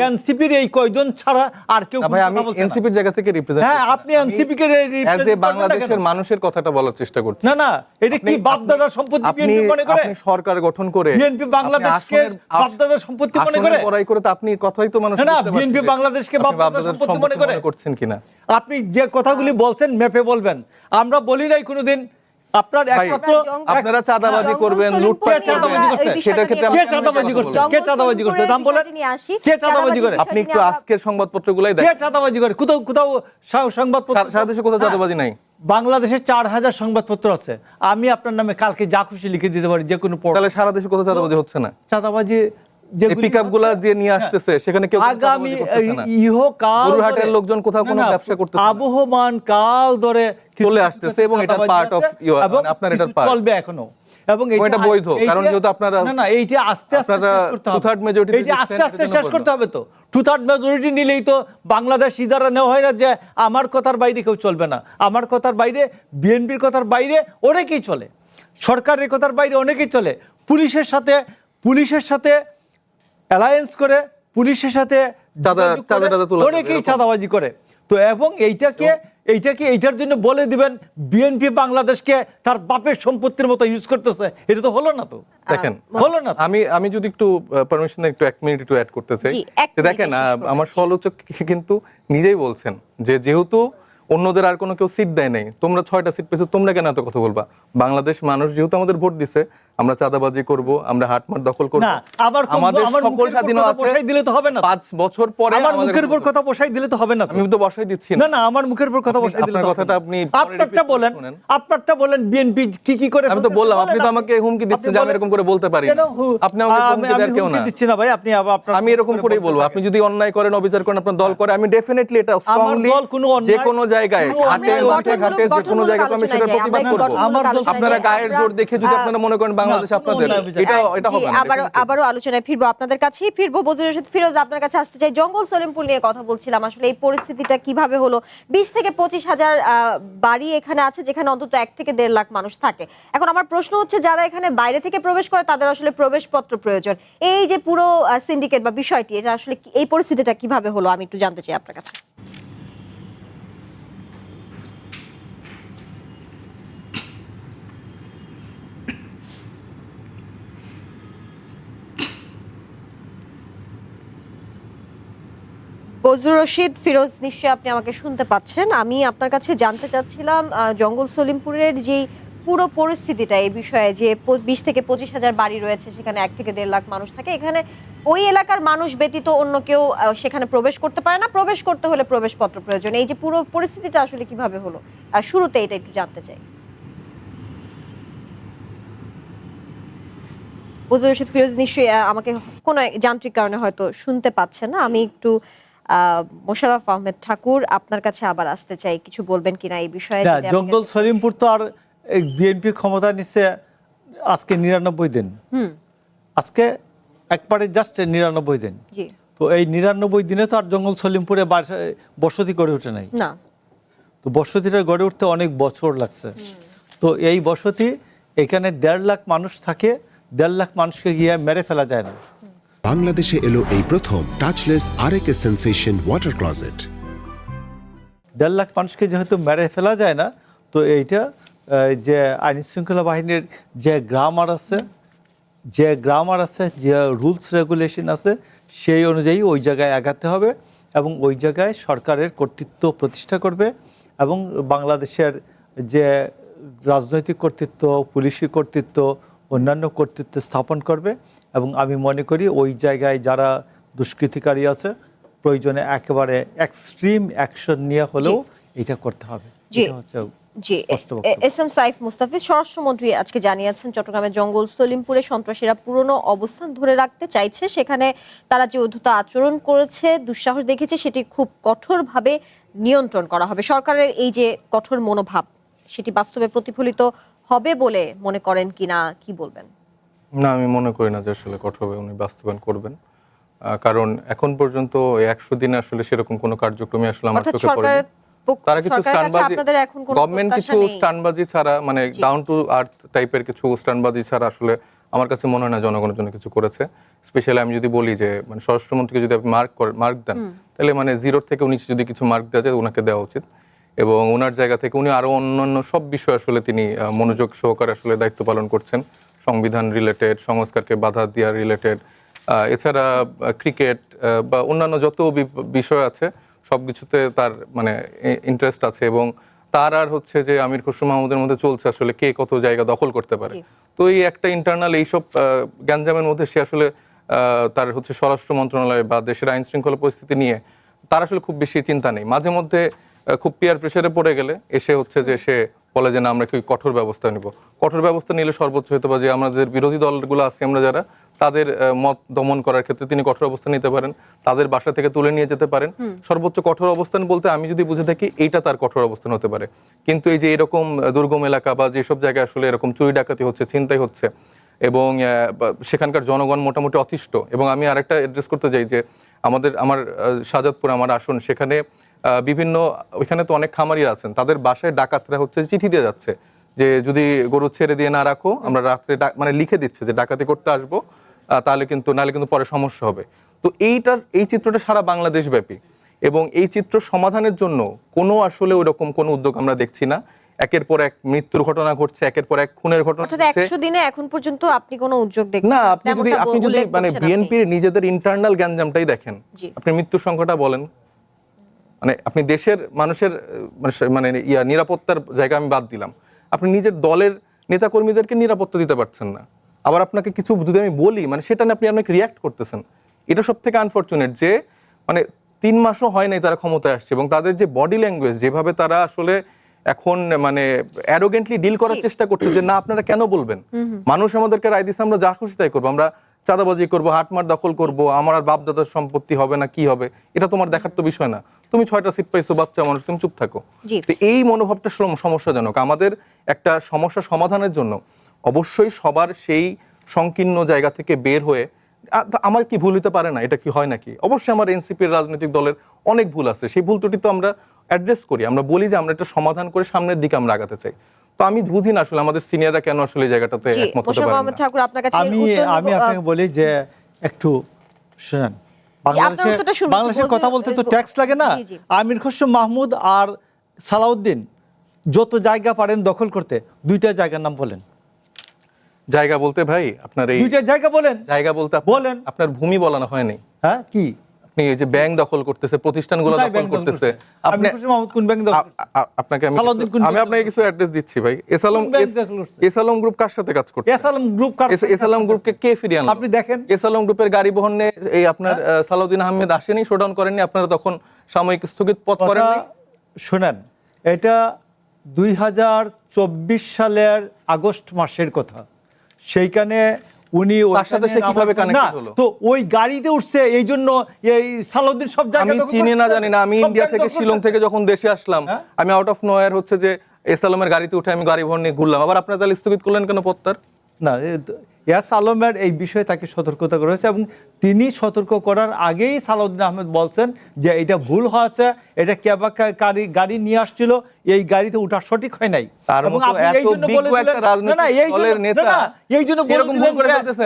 এনসিপির এই কয়জন ছাড়া আর কেউ কথা বলছে না। এনসিপির জায়গা থেকে রিপ্রেজেন্ট, হ্যাঁ, আপনি এনসিপি কে রিপ্রেজেন্ট বাংলাদেশের মানুষের কথাটা বলার চেষ্টা করছেন। না, এটা কি বাপদাদার সম্পত্তি বিএনপি মনে করে? আপনি সরকার গঠন করে বিএনপি বাংলাদেশকে বাপদাদার সম্পত্তি মনে করে? বড়াই করে তো আপনি কথাই তো মানুষ বুঝতে পারছে। না, বিএনপি বাংলাদেশকে বাপদাদার সম্পত্তি মনে করে করছেন কিনা? আপনি যে কথাগুলি বলছেন ম্যাপে বলবেন। আমরা বলি নাই কোনোদিন আপনারা চাঁদাবাজি করবেন, লুটপাট আপনি একটু আজকের সংবাদপত্রগুলাই দেখেন, কে চাঁদাবাজি করে? কোথাও সংবাদপত্র, সারা দেশে কোথাও চাঁদাবাজি নাই। বাংলাদেশে 4000 সংবাদপত্র আছে। আমি আপনার নামে কালকে যা খুশি লিখে দিতে পারি, যে কোনো। তাহলে সারা দেশে কোথাও চাঁদাবাজি হচ্ছে না? চাঁদাবাজি পিকআপগুলা যে নিয়ে আসতেছে সেখানে কেউ আগামী ইহকাল লোকজন কোথাও কোনো ব্যবসা করতেছে না। আবহমান কাল ধরে চলে আসতেছে এবং এটা পার্ট অফ আপনার এটা পার্ট চলবে এখনো, এবং এটা বৈধ, কারণ যেহেতু আপনারা না এইটা আস্তে আস্তে আপনারা শেষ করতে হবে, 2/3 majority এইটা আস্তে আস্তে শেষ করতে হবে। তো 2/3 মেজরিটি নিলেই তো বাংলাদেশ ইজারা নেওয়া হয় না যে আমার কথার বাইরে কেউ চলবে না, আমার কথার বাইরে, বিএনপির কথার বাইরে অনেকেই চলে, সরকারের কথার বাইরে অনেকেই চলে, পুলিশের সাথে অ্যালায়েন্স করে, পুলিশের সাথে যোগাযোগ করে, চাঁদা তোলা অনেকেই চাঁদাবাজি করে। তো এবং এইটার জন্য বলে দিবেন বিএনপি বাংলাদেশকে তার বাপের সম্পত্তির মতো ইউজ করতেছে, এটা তো হলো না। তো দেখেন, হলো না। আমি যদি একটু পারমিশন একটু 1 মিনিট একটু অ্যাড করতে চাই। জি, 1 যে দেখেন, মিনিটে শেষ করবেন। আমার সমালোচক কিন্তু নিজেই বলছেন যে যেহেতু অন্যদের আর কোনো কেউ সিট দেয় নাই, তোমরা 6টা সিট পেয়েছো, তোমরা কেন এত কথা বলবা? বাংলাদেশ মানুষ যেহেতু আমাদের ভোট দিছে, আমরা চাঁদাবাজি করব, আমরা হাটমাট দখল করব, না, আমাদের সকল মুখের উপর স্বাধীনতা কথা আছে। বসাই দিলে তো হবে না। 5 বছর পরে আমার আমাদের মুখের উপর কথা বসাই দিলে তো হবে না। আমি তো বসাই দিচ্ছি না না, আমার মুখের উপর কথা বসাই দিলে আপনার তো হবে কথাটা না। আপনি আপনারটা বলেন বিএনপি কি করে আমি তো ফেলতেছে, বললাম, বলেন আপনি তো আমাকে হুমকি দিচ্ছেন যে আমি এরকম করে বলতে পারি না। আপনি আমাকে হুমকি দেওয়ার কেউ না। দিচ্ছি না ভাই, আপনি আপনার আমি এরকম করেই বলবো, আপনি যদি অন্যায় করেন, অবিচার করেন, আপনার দল করে, আমি ডেফিনেটলি এটা স্ট্রংলি দল কোনো অন্যায়- যে কোনো জায়গায় আচ্ছা, আমরা হাটে একটু ঘাটে ঘাটে যে কোনো গঠনমূলক জায়গায় আমি সেটা আলোচনায় যাই, আমরা প্রতিবাদ একটু করব। গঠনমূলক আলোচনায় আপনারা যাই। গায়ের জোর দেখে যদি আপনারা মনে করেন বাংলাদেশ আপনাদের, এটা জি, হবে না। আবারও আলোচনায় ফিরবো, আপনাদের কাছেই ফিরবো। বজলুর রশিদ ফিরোজ, আপনার কাছে আসতে চাই। জঙ্গল সলিমপুর নিয়ে কথা বলছিলাম, আসলে এই পরিস্থিতিটা কিভাবে হলো? 20 থেকে 25 হাজার বাড়ি এখানে আছে, যেখানে অন্তত 1 থেকে 1.5 লাখ মানুষ থাকে। এখন আমার প্রশ্ন হচ্ছে, যারা এখানে বাইরে থেকে প্রবেশ করে তাদের আসলে প্রবেশপত্র প্রয়োজন। এই যে পুরো সিন্ডিকেট বা বিষয়টি, এটা আসলে এই পরিস্থিতিটা কিভাবে হলো, আমি একটু জানতে চাই আপনার কাছে। বজলুর রশিদ ফিরোজ, নিশ্চয়ই আপনি আমাকে শুনতে পাচ্ছেন। আমি আপনার কাছে জানতে চাচ্ছিলাম, জঙ্গল সলিমপুরের যে পুরো পরিস্থিতিটা, এই বিষয়ে যে 20 থেকে 25 হাজার বাড়ি রয়েছে, সেখানে 1 থেকে 1.5 লাখ মানুষ থাকে, এখানে ওই এলাকার মানুষ ব্যতীত অন্য কেউ সেখানে প্রবেশ করতে পারে না, প্রবেশ করতে হলে প্রবেশপত্র প্রয়োজন। এই যে পুরো পরিস্থিতিটা আসলে কিভাবে হলো, শুরুতে এটা একটু জানতে চাই। বজলুর রশিদ ফিরোজ নিশ্চয়ই আমাকে কোনো যান্ত্রিক কারণে হয়তো শুনতে পাচ্ছেন না। আমি একটু মোশাররফ আহমেদ ঠাকুর, আপনার কাছে আবার আসতে চাই, কিছু বলবেন কিনা এই বিষয়ে? জঙ্গল সলিমপুর তো আর বিএনপি ক্ষমতা নিচ্ছে আজকে 99 দিন, আজকে একবারে জাস্ট 99 দিন। জি, তো এই 99 দিনে তো আর জঙ্গল সলিমপুরে বসতি গড়ে ওঠে নাই। না, তো বসতিটা গড়ে উঠতে অনেক বছর লাগছে। তো এই বসতি, এখানে 1.5 লাখ মানুষ থাকে, 1.5 লাখ মানুষকে গিয়ে মেরে ফেলা যায় না। বাংলাদেশে এলো এই প্রথম touchless RAK sensation water closet. 1.5 lakh মানুষকে যেহেতু মেরে ফেলা যায় না, তো এইটা যে আইন শৃঙ্খলা বাহিনীর যে গ্রামার আছে, যে রুলস রেগুলেশন আছে, সেই অনুযায়ী ওই জায়গায় আগাতে হবে এবং ওই জায়গায় সরকারের কর্তৃত্ব প্রতিষ্ঠা করবে এবং বাংলাদেশের যে রাজনৈতিক কর্তৃত্ব, পুলিশি কর্তৃত্ব, অন্যান্য কর্তৃত্ব স্থাপন করবে। এবং আমি মনে করি ওই জায়গায় যারা দুষ্কৃতিকারী আছে, প্রয়োজনে একেবারে এক্সট্রিম অ্যাকশন নিয়ে হলেও এটা করতে হবে। জি, এটা হচ্ছে জি। এস এম সাইফ মুস্তাফিজ, স্বরাষ্ট্রমন্ত্রী আজকে জানিয়েছেন চট্টগ্রামের জঙ্গল সলিমপুরে সন্ত্রাসীরা পুরনো অবস্থান ধরে রাখতে চাইছে, সেখানে তারা যে অদ্ভুত আচরণ করেছে, দুঃসাহস দেখেছে, সেটি খুব কঠোরভাবে নিয়ন্ত্রণ করা হবে। সরকারের এই যে কঠোর মনোভাব, সেটি বাস্তবে প্রতিফলিত হবে বলে মনে করেন কিনা, কি বলবেন? না, আমি মনে করি না যে আসলে কঠোরভাবে উনি বাস্তবায়ন করবেন, কারণ এখন পর্যন্ত 100 দিনে আসলে সেরকম কোনো কার্যক্রমে আসলে আমার চোখে পড়েনি। তারা কিছু গভর্নমেন্ট কিছু স্টানবাজি ছাড়া, মানে ডাউন টু আর্থ টাইপের কিছু স্টানবাজি ছাড়া আসলে আমার কাছে মনে হয় না জনগণের জন্য কিছু করেছে। স্পেশালি আমি যদি বলি যে মানে স্বরাষ্ট্রমন্ত্রীকে যদি আপনি মার্ক দেন, তাহলে মানে 0 থেকে 19 যদি কিছু মার্ক দেওয়া যায়, ওনাকে দেওয়া উচিত। এবং ওনার জায়গা থেকে উনি আরো অন্যান্য সব বিষয় আসলে তিনি মনোযোগ সহকারে আসলে দায়িত্ব পালন করছেন, সংবিধান রিলেটেড, সংস্কারকে বাধা দেওয়া রিলেটেড, এছাড়া ক্রিকেট বা অন্যান্য যত বিষয় আছে সব কিছুতে তার মানে ইন্টারেস্ট আছে। এবং তার আর হচ্ছে যে আমির খসরু মাহমুদের মধ্যে চলছে আসলে কে কত জায়গা দখল করতে পারে। তো এই একটা ইন্টারনাল এইসব গ্যাঞ্জামের মধ্যে সে আসলে তার হচ্ছে স্বরাষ্ট্র মন্ত্রণালয় বা দেশের আইন শৃঙ্খলা পরিস্থিতি নিয়ে তার আসলে খুব বেশি চিন্তা নেই। মাঝে মধ্যে খুব পিয়ার প্রেশারে পড়ে গেলে এসে হচ্ছে যে সে বলে যে না, আমরা কি কঠোর ব্যবস্থা নিব। কঠোর ব্যবস্থা নিলে সর্বোচ্চ হয়তো বা যে আমাদের বিরোধী দলগুলো আছে আমরা যারা, তাদের মত দমন করার ক্ষেত্রে তিনি কঠোর অবস্থান নিতে পারেন, তাদের বাসা থেকে তুলে নিয়ে যেতে পারেন। সর্বোচ্চ কঠোর অবস্থান বলতে আমি যদি বুঝে থাকি এইটা তার কঠোর অবস্থান হতে পারে। কিন্তু এই যে এরকম দুর্গম এলাকা বা যেসব জায়গায় আসলে এরকম চুরি ডাকাতি হচ্ছে, ছিনতাই হচ্ছে এবং সেখানকার জনগণ মোটামুটি অতিষ্ঠ। এবং আমি আরেকটা অ্যাড্রেস করতে চাই যে আমার শাহজাদপুর আমার আসন, সেখানে বিভিন্ন ওইখানে তো অনেক খামারিরা আছেন, তাদের বাসায় ডাকাতরা হচ্ছে চিঠি দিয়ে যাচ্ছে যে যদি গরু ছেড়ে দিয়ে না রাখো আমরা রাত্রে মানে লিখে দিচ্ছে যে ডাকাতি করতে আসবো, নাহলে কিন্তু পরে সমস্যা হবে। তো এই চিত্রটা সারা বাংলাদেশ ব্যাপী এবং এই চিত্র সমাধানের জন্য আসলে ওইরকম কোনো উদ্যোগ আমরা দেখছি না। একের পর এক মৃত্যুর ঘটনা ঘটছে, একের পর এক খুনের ঘটনা অর্থাৎ ঘটছে। 100 দিনে এখন পর্যন্ত আপনি কোনো উদ্যোগ দেখছেন না, না? আপনি যদি মানে বিএনপির নিজেদের ইন্টারনাল গ্যাঞ্জামটাই দেখেন, আপনি মৃত্যুর সংখ্যাটা বলেন, মানে আপনি দেশের মানুষের মানে নিরাপত্তার জায়গা আমি বাদ দিলাম, আপনি নিজের দলের নেতাকর্মীদেরকে নিরাপত্তা দিতে পারছেন না। আবার আপনাকে কিছু যদি আমি বলি মানে সেটা নিয়ে আপনি অনেক রিয়াক্ট করতেছেন। এটা সব থেকে আনফরচুনেট যে মানে 3 মাসও হয় নাই তারা ক্ষমতায় আসছে এবং তাদের যে বডি ল্যাঙ্গুয়েজ, যেভাবে তারা আসলে এখন মানে অ্যারোগেন্টলি ডিল করার চেষ্টা করছে যে না আপনারা কেন বলবেন, মানুষ আমাদেরকে রায় দিচ্ছে, আমরা যা খুশি তাই করবো, আমরা চাঁদাবাজি করবো, হাটমার দখল করবো, আমার আর বাপ দাদার সম্পত্তি হবে না, কি হবে এটা তোমার দেখার তো বিষয় না, তুমি 6টা সিট পাইছো, বাচ্চা মানুষ, তুমি চুপ থাকো। তো এই মনোভাবটা সমস্যাজনক। আমাদের একটা সমস্যা সমাধানের জন্য অবশ্যই সবার সেই সংকীর্ণ জায়গা থেকে বের হয়ে, আমার কি ভুল হতে পারে না, এটা কি হয় নাকি? অবশ্যই আমার এনসিপির রাজনৈতিক দলের অনেক ভুল আছে, সেই ভুল ত্রুটি তো আমরা অ্যাড্রেস করি, আমরা বলি যে আমরা এটা সমাধান করে সামনের দিকে আমরা আগাতে চাই। তো আমি বুঝি না আসলে আমাদের সিনিয়ররা কেন আসলে এই জায়গাটাতে একমত হতে পারে না। ঠাকুর, আপনার কাছে আমি আপনাকে বলি যে একটু শুনেন, বাংলাদেশের কথা বলতে তো ট্যাক্স লাগে না। আমির খসরু মাহমুদ আর সালাউদ্দিন যত জায়গা পারেন দখল করতে, 2টা জায়গার নাম বলেন। জায়গা বলতে ভাই আপনার এই 2টা জায়গা বলেন। জায়গা বলতে বলেন আপনার ভূমি বলানো হয়নি। হ্যাঁ কি আপনি এই যে ব্যাংক দখল করতেছে, প্রতিষ্ঠানগুলো দখল করতেছে, আপনি আপনাকে আমি আপনাকে কিছু অ্যাড্রেস দিচ্ছি ভাই। এসালম গ্রুপ কার সাথে কাজ করছে? এসালম গ্রুপকে কে ফিরিয়ে আনলো? আপনি দেখেন এসালম গ্রুপের গাড়ি বহন নিয়ে এই আপনার সালাউদ্দিন আহমেদ আসেনি, শোডাউন করেননি, আপনারা তখন সাময়িক স্থগিত পথ করেননি। শুনেন, এটা 2024 সালের আগস্ট মাসের কথা। সেইখানে উনি তার সাথে সে কিভাবে কানেক্টেড হলো? তো ওই গাড়িতে উঠছে, এই জন্য এই সালাউদ্দিন সব জায়গা আমি চিনি না জানি না, আমি ইন্ডিয়া থেকে শিলং থেকে যখন দেশে আসলাম, আমি আউট অফ নোয়ার হচ্ছে যে এসালমের গাড়িতে উঠে আমি গাড়ি ভর নিয়ে ঘুরলাম, আবার আপনারা তাহলে স্থগিত করলেন কেন পথটার? না, ইয়াস আলমের এই বিষয়ে তাকে সতর্কতা করা হয়েছে এবং তিনি সতর্ক করার আগেই সালাউদ্দিন আহমেদ বলছেন যে এটা ভুল হয়েছে, এটা গাড়ি নিয়ে আসছিল, এই গাড়িতে ওঠা সঠিক হয় নাই।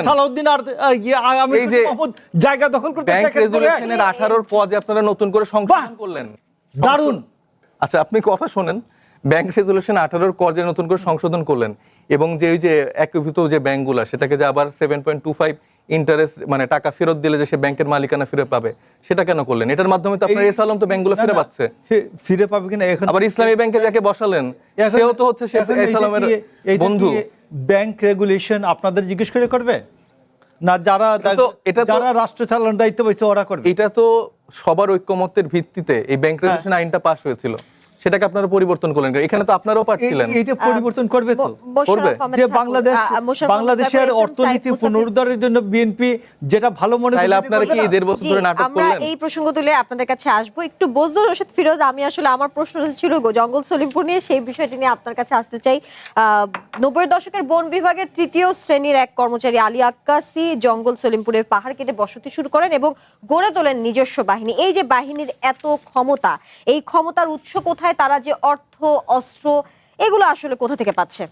সালাউদ্দিন আর জায়গা দখল করতে 18 পদ আপনারা নতুন করে সংশোধন করলেন, দারুণ। আচ্ছা আপনি কথা শোনেন, ব্যাংক রেজুলেশন 18 কর যে নতুন করে সংশোধন করলেন এবং যে ওই যে একীভূত যে ব্যাংকগুলো সেটাকে যে আবার 7.25 ইন্টারেস্ট মানে টাকা ফেরত দিলে যে সে ব্যাংকের মালিকানা ফিরে পাবে, সেটা কেন করলেন? এটার মাধ্যমে তো আপনার এসালম তো ব্যাংকগুলো ফিরে পাচ্ছে, ফিরে পাবে কিনা এখন। আবার ইসলামী ব্যাংকে যাকে বসালেন সেও তো হচ্ছে এসালমের বন্ধু। ব্যাংক রেগুলেশন আপনাদের জিজ্ঞেস করে করবে না? যারা রাষ্ট্র চালানোর দায়িত্ব পাইছে ওরা করবে। এটা তো সবার ঐক্যমত্যের ভিত্তিতে এই ব্যাংক রেগুলেশন আইনটা পাস হয়েছিল, সেটাকে আপনারা পরিবর্তন করলেন। এখানে তো আপনারাও পারছিলেন। এটা পরিবর্তন করবে তো, করবে যে বাংলাদেশের অর্থনীতি পুনরুদ্ধারের জন্য বিএনপি যেটা ভালো মনে করে। তাহলে আপনারা কি 1.5 বছর ধরে নাটক করলেন? আমরা এই প্রসঙ্গ তুলে আপনাদের কাছে আসবো একটু। বজলুর রশিদ ফিরোজ, আমি আসলে আমার প্রশ্নটা ছিল জঙ্গল সলিমপুর নিয়ে, সেই বিষয়টি নিয়ে আপনার কাছে আসতে চাই। 90-এর দশকের বন বিভাগের 3য় শ্রেণীর এক কর্মচারী আলী আক্কাসি জঙ্গল সলিমপুরের পাহাড় কেটে বসতি শুরু করেন এবং গড়ে তোলেন নিজস্ব বাহিনী। এই যে বাহিনীর এত ক্ষমতা, এই ক্ষমতার উৎস কোথায়? তারা যে অর্থ, অস্ত্র, এগুলো আসলে কোথা থেকে পাচ্ছে?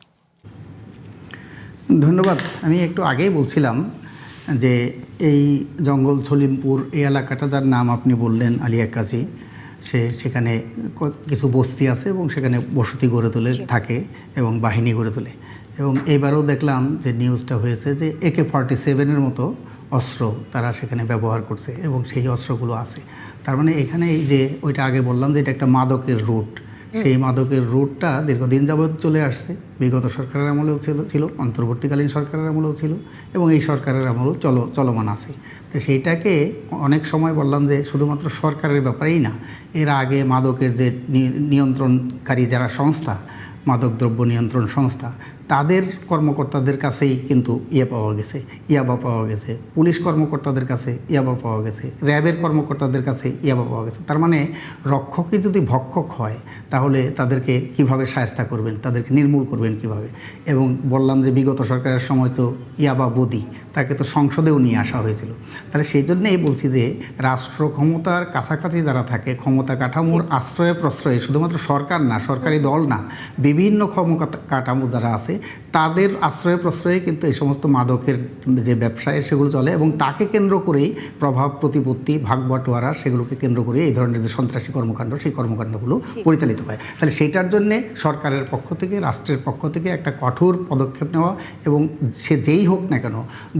ধন্যবাদ। আমি একটু আগেই বলছিলাম যে এই জঙ্গল সলিমপুর এই এলাকাটা যার নাম আপনি বললেন আলী আক্কাসি, সেখানে কিছু বস্তি আছে এবং সেখানে বসতি গড়ে তোলে থাকে এবং বাহিনী গড়ে তোলে। এবং এইবারও দেখলাম যে নিউজটা হয়েছে যে AK-47 মতো অস্ত্র তারা সেখানে ব্যবহার করছে এবং সেই অস্ত্রগুলো আছে। তার মানে এখানে এই যে ওইটা আগে বললাম যে এটা একটা মাদকের রুট, সেই মাদকের রুটটা দীর্ঘদিন যাবৎ চলে আসছে। বিগত সরকারের আমলেও ছিল, অন্তর্বর্তীকালীন সরকারের আমলেও ছিল এবং এই সরকারের আমলেও চলমান আছে। তো সেইটাকে অনেক সময় বললাম যে শুধুমাত্র সরকারের ব্যাপারেই না, এর আগে মাদকের যে নিয়ন্ত্রণকারী যারা সংস্থা, মাদকদ্রব্য নিয়ন্ত্রণ সংস্থা, তাদের কর্মকর্তাদের কাছেই কিন্তু পাওয়া গেছে, ইয়াবা পাওয়া গেছে, পুলিশ কর্মকর্তাদের কাছে ইয়াবা পাওয়া গেছে, র্যাবের কর্মকর্তাদের কাছে ইয়াবা পাওয়া গেছে। তার মানে রক্ষকই যদি ভক্ষক হয় তাহলে তাদেরকে কিভাবে শায়েস্তা করবেন, তাদেরকে নির্মূল করবেন কিভাবে? এবং বললাম যে বিগত সরকারের সময় তো ইয়াবা বদি, তাকে তো সংসদেও নিয়ে আসা হয়েছিল। তাহলে সেই জন্যেই বলছি যে রাষ্ট্র ক্ষমতার কাছাকাছি যারা থাকে, ক্ষমতা কাঠামোর আশ্রয়ে প্রশ্রয়ে, শুধুমাত্র সরকার না, সরকারি দল না, বিভিন্ন ক্ষমতা কাঠামো যারা আছে তাদের আশ্রয়ে প্রশ্রয়ে কিন্তু এই সমস্ত মাদকের যে ব্যবসায় সেগুলো চলে, এবং তাকে কেন্দ্র করেই প্রভাব প্রতিপত্তি ভাগ বাটোয়ারা সেগুলোকে কেন্দ্র করে এই ধরনের যে সন্ত্রাসী কর্মকাণ্ড সেই কর্মকাণ্ডগুলো পরিচালিত হয়। তাহলে সেইটার জন্যে সরকারের পক্ষ থেকে, রাষ্ট্রের পক্ষ থেকে একটা কঠোর পদক্ষেপ নেওয়া, এবং সে যেই হোক না কেন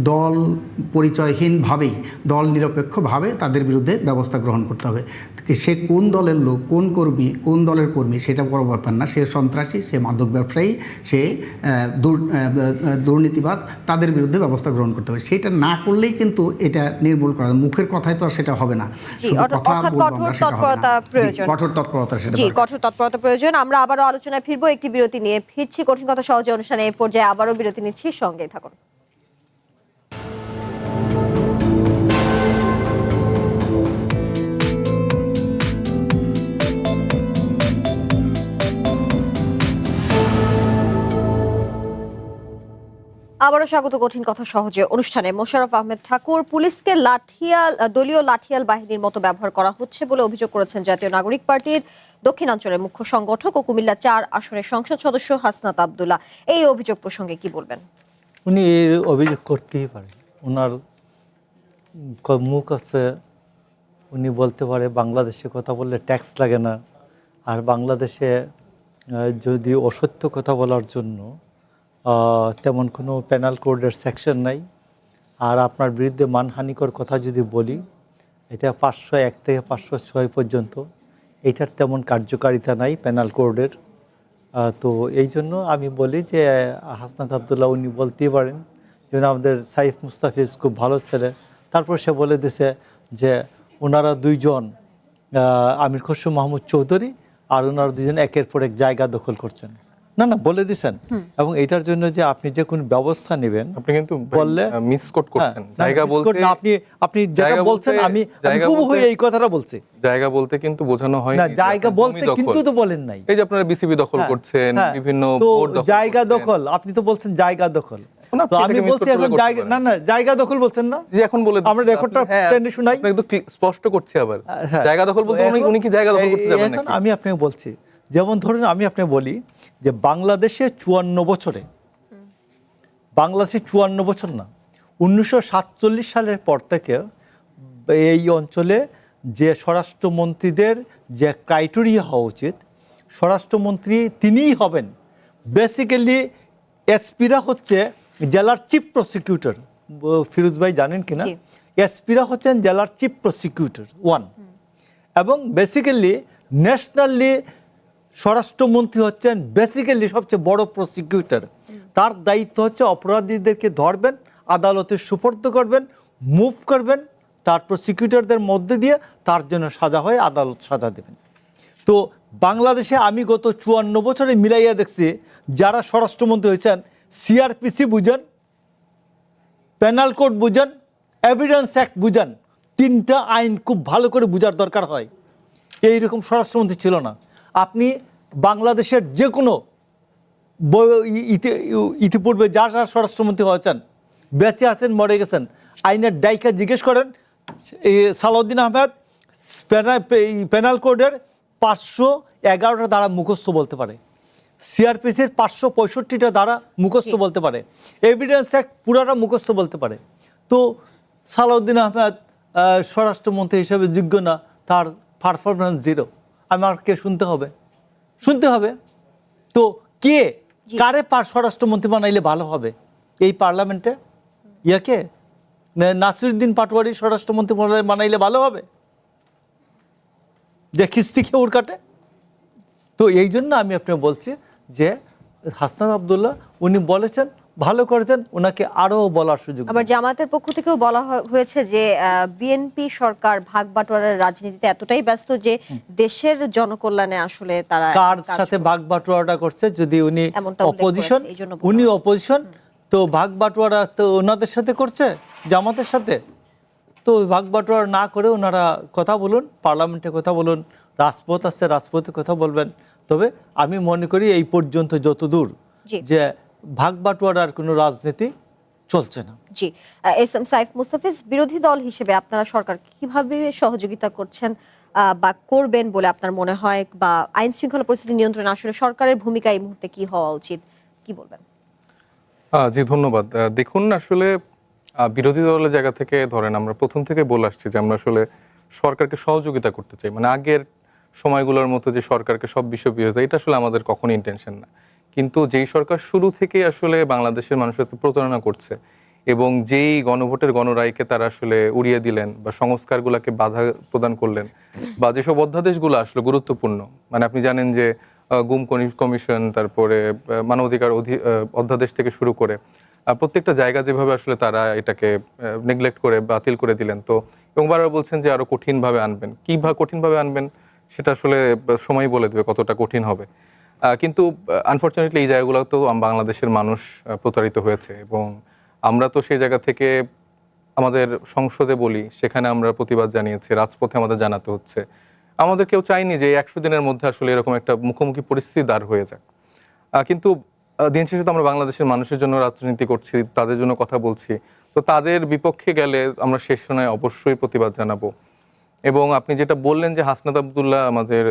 দল পরিচয়হীনভাবেই, দল নিরপেক্ষভাবে তাদের বিরুদ্ধে ব্যবস্থা গ্রহণ করতে হবে। সে কোন দলের লোক, কোন কর্মী, কোন দলের কর্মী সেটা বড় ব্যাপার না, সে সন্ত্রাসী, সে মাদক ব্যবসায়ী, সে দুর্নীতিবাজ, তাদের বিরুদ্ধে ব্যবস্থা গ্রহণ করতে হবে। সেটা না করলেই কিন্তু এটা নির্মূল করা, মুখের কথায় তো আর সেটা হবে না। কঠোর তৎপরতা প্রয়োজন। আমরা আবারও আলোচনায় ফিরবো, একটি বিরতি নিয়ে ফিরছি। কঠিন কথা সহজে অনুষ্ঠানে এই পর্যায়ে আবারও বিরতি নিচ্ছি, সঙ্গেই থাকুন। আবারও স্বাগত কঠিন কথা সহজে অনুষ্ঠানে। মোশাররফ আহমেদ ঠাকুর, পুলিশকে দলীয় লাঠিয়াল বাহিনীর মতো ব্যবহার করা হচ্ছে বলে অভিযোগ করেছেন জাতীয় নাগরিক পার্টির দক্ষিণাঞ্চলের মুখ্য সংগঠক ও কুমিল্লা 4 আসনের সংসদ সদস্য হাসনাত আব্দুল্লাহ। এই অভিযোগ প্রসঙ্গে কি বলবেন? উনি অভিযোগ করতেই পারেন, ওনার মুখ আছে, উনি বলতে পারে বাংলাদেশে কথা বললে ট্যাক্স লাগে না, আর বাংলাদেশে যদি অসত্য কথা বলার জন্য তেমন কোনো পেনাল কোডের সেকশন নাই, আর আপনার বিরুদ্ধে মানহানিকর কথা যদি বলি এটা 501 থেকে 506 পর্যন্ত, এটার তেমন কার্যকারিতা নাই পেনাল কোডের। তো এই জন্য আমি বলি যে হাসনাত আব্দুল্লাহ উনি বলতেই পারেন, যেমন আমাদের সাইফ মুস্তাফিজ খুব ভালো ছেলে, তারপর সে বলে দিছে যে ওনারা দুইজন আমির খসরু মাহমুদ চৌধুরী আর ওনারা দুজন একের পর এক জায়গা দখল করছেন। না বলে দিছেন, এবং এটার জন্য যে আপনি যে কোন ব্যবস্থা নেবেন, আপনি কিন্তু বললে মিসকোট করছেন। জায়গা বলতে আপনি যেটা বলছেন আমি খুব হয়ে এই কথাটা বলছি। জায়গা বলতে কিন্তু বোঝানো হয় না, জায়গা বলতে কিন্তু তো বলেন নাই। এই যে আপনারা বিসিবি দখল করছেন, বিভিন্ন বোর্ড দখল, জায়গা দখল, আপনি তো বলছেন জায়গা দখল, তো আমি বলছি এখন জায়গা না জায়গা দখল বলছেন না, যে এখন বলে আমরা রেকর্ডটা টেনে শুনাই, আপনি একদম স্পষ্ট করছি। আবার জায়গা দখল বলতে উনি কি জায়গা দখল করতে যাবেন নাকি? এখন আমি আপনাকে বলছি, যেমন ধরুন আমি আপনাকে বলি যে বাংলাদেশে 54 বছরে, বাংলাদেশে 54 বছর না, 1947 সালের পর থেকে এই অঞ্চলে যে স্বরাষ্ট্রমন্ত্রীদের যে ক্রাইটেরিয়া হওয়া উচিত, স্বরাষ্ট্রমন্ত্রী তিনিই হবেন। বেসিক্যালি এসপিরা হচ্ছে জেলার চিফ প্রসিকিউটর, ফিরোজ ভাই জানেন কিনা, এসপিরা হচ্ছেন জেলার চিফ প্রসিকিউটর 1, এবং বেসিক্যালি ন্যাশনালি স্বরাষ্ট্রমন্ত্রী হচ্ছেন বেসিক্যালি সবচেয়ে বড় প্রসিকিউটর। তার দায়িত্ব হচ্ছে অপরাধীদেরকে ধরবেন, আদালতে সুপর্দ করবেন, মুভ করবেন, তার প্রসিকিউটরদের মধ্যে দিয়ে তার জন্য সাজা হয়, আদালত সাজা দেবেন। তো বাংলাদেশে আমি গত 54 বছরে মিলাইয়া দেখছি, যারা স্বরাষ্ট্রমন্ত্রী হয়েছেন, সিআরপিসি বুঝেন, পেনাল কোড বুঝেন, এভিডেন্স অ্যাক্ট বুঝেন, 3টা আইন খুব ভালো করে বোঝার দরকার হয়। এইরকম স্বরাষ্ট্রমন্ত্রী ছিল না। আপনি বাংলাদেশের যে কোনো ইতিপূর্বে যারা স্বরাষ্ট্রমন্ত্রী হয়েছেন, বেঁচে আছেন, মরে গেছেন, আইনের ডাইকা জিজ্ঞেস করেন, সালাউদ্দিন আহমেদ পেনাল কোডের 511টা ধারা মুখস্থ বলতে পারে, সিআরপিসির 565টা ধারা মুখস্থ বলতে পারে, এভিডেন্স অ্যাক্ট পুরাটা মুখস্থ বলতে পারে। তো সালাউদ্দিন আহমেদ স্বরাষ্ট্রমন্ত্রী হিসেবে যোগ্য না, তার পারফরমেন্স 0। আমাকে শুনতে হবে। তো কে কারে স্বরাষ্ট্রমন্ত্রী বানাইলে ভালো হবে এই পার্লামেন্টে? ইয়াকে নাসিরুদ্দিন পাটোয়ারি স্বরাষ্ট্রমন্ত্রী বানাইলে ভালো হবে, যে খিস্তি খেয়ে উড় কাটে? তো এই জন্য আমি আপনাকে বলছি যে হাসনাত আব্দুল্লাহ উনি বলেছেন, ভালো করেছেন, ওনাকে আরও বলার সুযোগ দিন। আবার জামায়াতের পক্ষ থেকেও বলা হয়েছে যে বিএনপি সরকার ভাগ বাটোয়ারার রাজনীতিতে এতটাই ব্যস্ত যে দেশের জনকল্যাণে আসলে তারা কার কাজ সাথে করছে। ভাগ বাটোয়ারাটা করছে, যদি উনি এমনটা উল্লেখ অপোজিশন, করেছে, এই জন্য বলা উনি হয়েছে। অপোজিশন, তো ভাগ বাটোয়ারা তো ওনাদের সাথে করছে, জামাতের সাথে। তো ওই ভাগ বাটোয়ারা না করে ওনারা কথা বলুন, পার্লামেন্টে কথা বলুন, রাজপথ আছে রাজপথে কথা বলবেন। তবে আমি মনে করি এই পর্যন্ত যতদূর জি। যে ভাগ বাটোয়ারার কোনো রাজনীতি চলছে না। জি, এস এম সাইফ মুস্তাফিজ, বিরোধী দল হিসেবে আপনারা সরকার কিভাবে সহযোগিতা করছেন বা করবেন বলে আপনার মনে হয়, বা আইন শৃঙ্খলা পরিস্থিতি নিয়ন্ত্রণে আসলে সরকারের ভূমিকা এই মুহূর্তে কি হওয়া উচিত, কি বলবেন? জি ধন্যবাদ। দেখুন আসলে বিরোধী দলের জায়গা থেকে ধরেন আমরা প্রথম থেকে বলে আসছি যে আমরা আসলে সরকারকে সহযোগিতা করতে চাই, মানে আগের সময়গুলোর মতো যে সরকারকে সব বিষয় বিরোধিতা, এটা আসলে আমাদের কখনো ইন্টেনশন না। কিন্তু যেই সরকার শুরু থেকে আসলে বাংলাদেশের মানুষের সাথে প্রতারণা করছে এবং যেই গণভোটের গণরায়কে তারা আসলে উড়িয়ে দিলেন বা সংস্কারগুলোকে বাধা প্রদান করলেন, বা যেসব অধ্যাদেশগুলো আসলে গুরুত্বপূর্ণ, মানে আপনি জানেন যে গুম কমিশন, তারপরে মানবাধিকার অধ্যাদেশ থেকে শুরু করে প্রত্যেকটা জায়গা যেভাবে আসলে তারা এটাকে নেগলেক্ট করে বাতিল করে দিলেন। তো এবং বারবার বলছেন যে আরো কঠিনভাবে আনবেন, কিভাবে কঠিনভাবে আনবেন সেটা আসলে সময় বলে দেবে কতটা কঠিন হবে। কিন্তু আনফরচুনেটলি এই জায়গাগুলো তো বাংলাদেশের মানুষ প্রতারিত হয়েছে, এবং আমরা তো সেই জায়গা থেকে আমাদের সংসদে বলি, সেখানে আমরা প্রতিবাদ জানিয়েছি, রাজপথে আমাদের জানাতে হচ্ছে। আমাদের কেউ চাইনি যে 100 দিনের মধ্যে আসলে এরকম একটা মুখোমুখি পরিস্থিতি দাঁড় হয়ে যাক। কিন্তু দিন শেষে তো আমরা বাংলাদেশের মানুষের জন্য রাজনীতি করছি, তাদের জন্য কথা বলছি। তো তাদের বিপক্ষে গেলে আমরা শেষ সময় অবশ্যই প্রতিবাদ জানাবো। এবং আপনি যেটা বললেন যে হাসনাত আব্দুল্লাহ আমাদের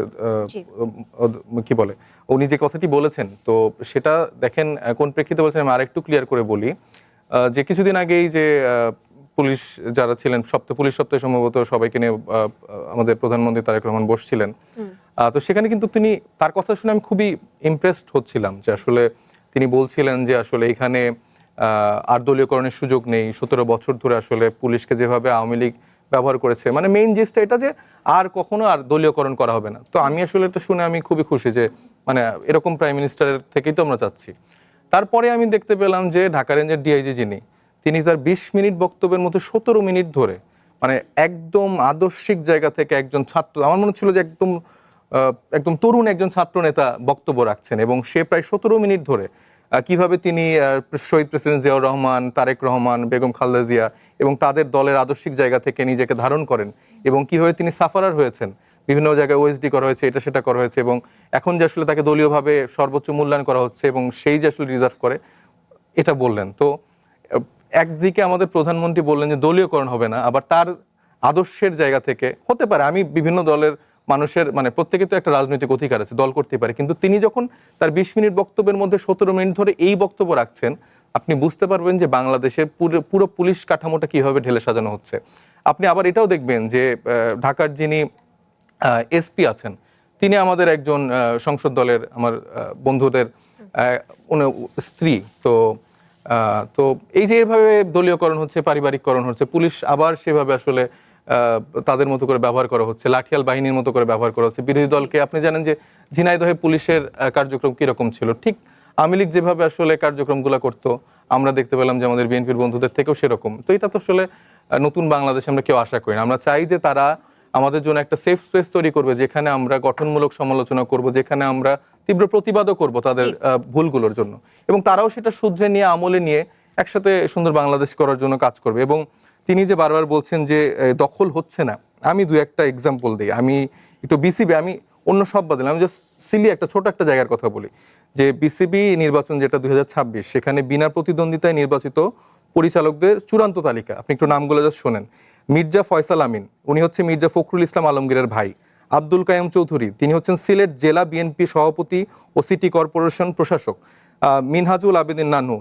কি বলে, উনি যে কথাটি বলেছেন, তো সেটা দেখেন কোন প্রেক্ষিতে বলছেন আমি আরেকটু ক্লিয়ার করে বলি। যে কিছুদিন আগেই যে পুলিশ যারা ছিলেন, পুলিশ সপ্তাহে সম্ভবত সবাইকে নিয়ে আমাদের প্রধানমন্ত্রী তারেক রহমান বসছিলেন। তো সেখানে কিন্তু তিনি, তার কথা শুনে আমি খুবই ইমপ্রেসড হচ্ছিলাম যে আসলে তিনি বলছিলেন যে আসলে এখানে আর দলীয়করণের সুযোগ নেই। 17 বছর ধরে আসলে পুলিশকে যেভাবে আওয়ামী লীগ ব্যবহার করেছে, মানে মেইন জিনিসটা এটা যে আর কখনো আর দলীয়করণ করা হবে না। তো আমি আসলে এটা শুনে আমি খুবই খুশি যে মানে এরকম প্রাইম মিনিস্টারের থেকেই তো আমরা চাচ্ছি। তারপরে আমি দেখতে পেলাম যে ঢাকা রেঞ্জের ডিআইজি যিনি, তিনি তার 20 মিনিট বক্তব্যের মধ্যে 17 মিনিট ধরে মানে একদম আদর্শিক জায়গা থেকে একজন ছাত্র, আমার মনে ছিল যে একদম তরুণ একজন ছাত্র নেতা বক্তব্য রাখছেন, এবং সে প্রায় 17 মিনিট ধরে কিভাবে তিনি শহীদ প্রেসিডেন্ট জিয়াউর রহমান, তারেক রহমান, বেগম খালেদা জিয়া এবং তাদের দলের আদর্শিক জায়গা থেকে নিজেকে ধারণ করেন, এবং কিভাবে তিনি সাফারার হয়েছেন, বিভিন্ন জায়গায় ওএসডি করা হয়েছে, এটা সেটা করা হয়েছে, এবং এখন যে আসলে তাকে দলীয়ভাবে সর্বোচ্চ মূল্যায়ন করা হচ্ছে এবং সেই যে আসলে রিজার্ভ করে, এটা বললেন। তো একদিকে আমাদের প্রধানমন্ত্রী বললেন যে দলীয়করণ হবে না, আবার তার আদর্শের জায়গা থেকে হতে পারে, আমি বিভিন্ন দলের মানুষের মানে প্রত্যেকে তো একটা রাজনৈতিক অধিকার আছে, দল করতে পারে, কিন্তু তিনি যখন তার 20 মিনিট বক্তব্যের মধ্যে 17 মিনিট ধরে এই বক্তব্য রাখছেন, আপনি বুঝতে পারবেন যে বাংলাদেশের পুরো পুলিশ কাঠামোটা কিভাবে ঢেলে সাজানো হচ্ছে। আপনি আবার এটাও দেখবেন যে ঢাকার যিনি এসপি আছেন, তিনি আমাদের একজন সংসদ দলের আমার বন্ধুদের স্ত্রী। তো এই যে এভাবে দলীয়করণ হচ্ছে, পারিবারিককরণ হচ্ছে, পুলিশ আবার সেভাবে আসলে তাদের মতো করে ব্যবহার করা হচ্ছে, লাঠিয়াল বাহিনীর মতো করে ব্যবহার করা হচ্ছে বিরোধী দলকে। আপনি জানেন যে ঝিনাইদহে পুলিশের কার্যক্রম কিরকম ছিল, ঠিক আওয়ামী লীগ যেভাবে আসলে কার্যক্রমগুলো করতো, আমরা দেখতে পেলাম যে আমাদের বিএনপির বন্ধুদের থেকেও সেরকম। তো এটা তো আসলে নতুন বাংলাদেশে আমরা কেউ আশা করি না। আমরা চাই যে তারা আমাদের জন্য একটা সেফ স্পেস তৈরি করবে, যেখানে আমরা গঠনমূলক সমালোচনা করব, যেখানে আমরা তীব্র প্রতিবাদও করব তাদের ভুলগুলোর জন্য, এবং তারাও সেটা শুধরে নিয়ে আমলে নিয়ে একসাথে সুন্দর বাংলাদেশ করার জন্য কাজ করবে। এবং তিনি যে বারবার বলছেন যে দখল হচ্ছে না, আমি দু একটা এক্সাম্পল দিই। আমি একটু বিসিবি, আমি অন্য সব বাদ দিলাম, আমি জাস্ট সিলি একটা ছোট একটা জায়গার কথা বলি, যে বিসিবি নির্বাচন যেটা 2026, সেখানে বিনা প্রতিদ্বন্দ্বিতায় নির্বাচিত পরিচালকদের চূড়ান্ত তালিকা, আপনি একটু নামগুলো জাস্ট শোনেন। মির্জা ফয়সাল আমিন, উনি হচ্ছে মির্জা ফখরুল ইসলাম আলমগীরের ভাই। আব্দুল কাইম চৌধুরী, তিনি হচ্ছেন সিলেট জেলা বিএনপি সভাপতি ও সিটি কর্পোরেশন প্রশাসক। মিনহাজুল আবেদিন নানু,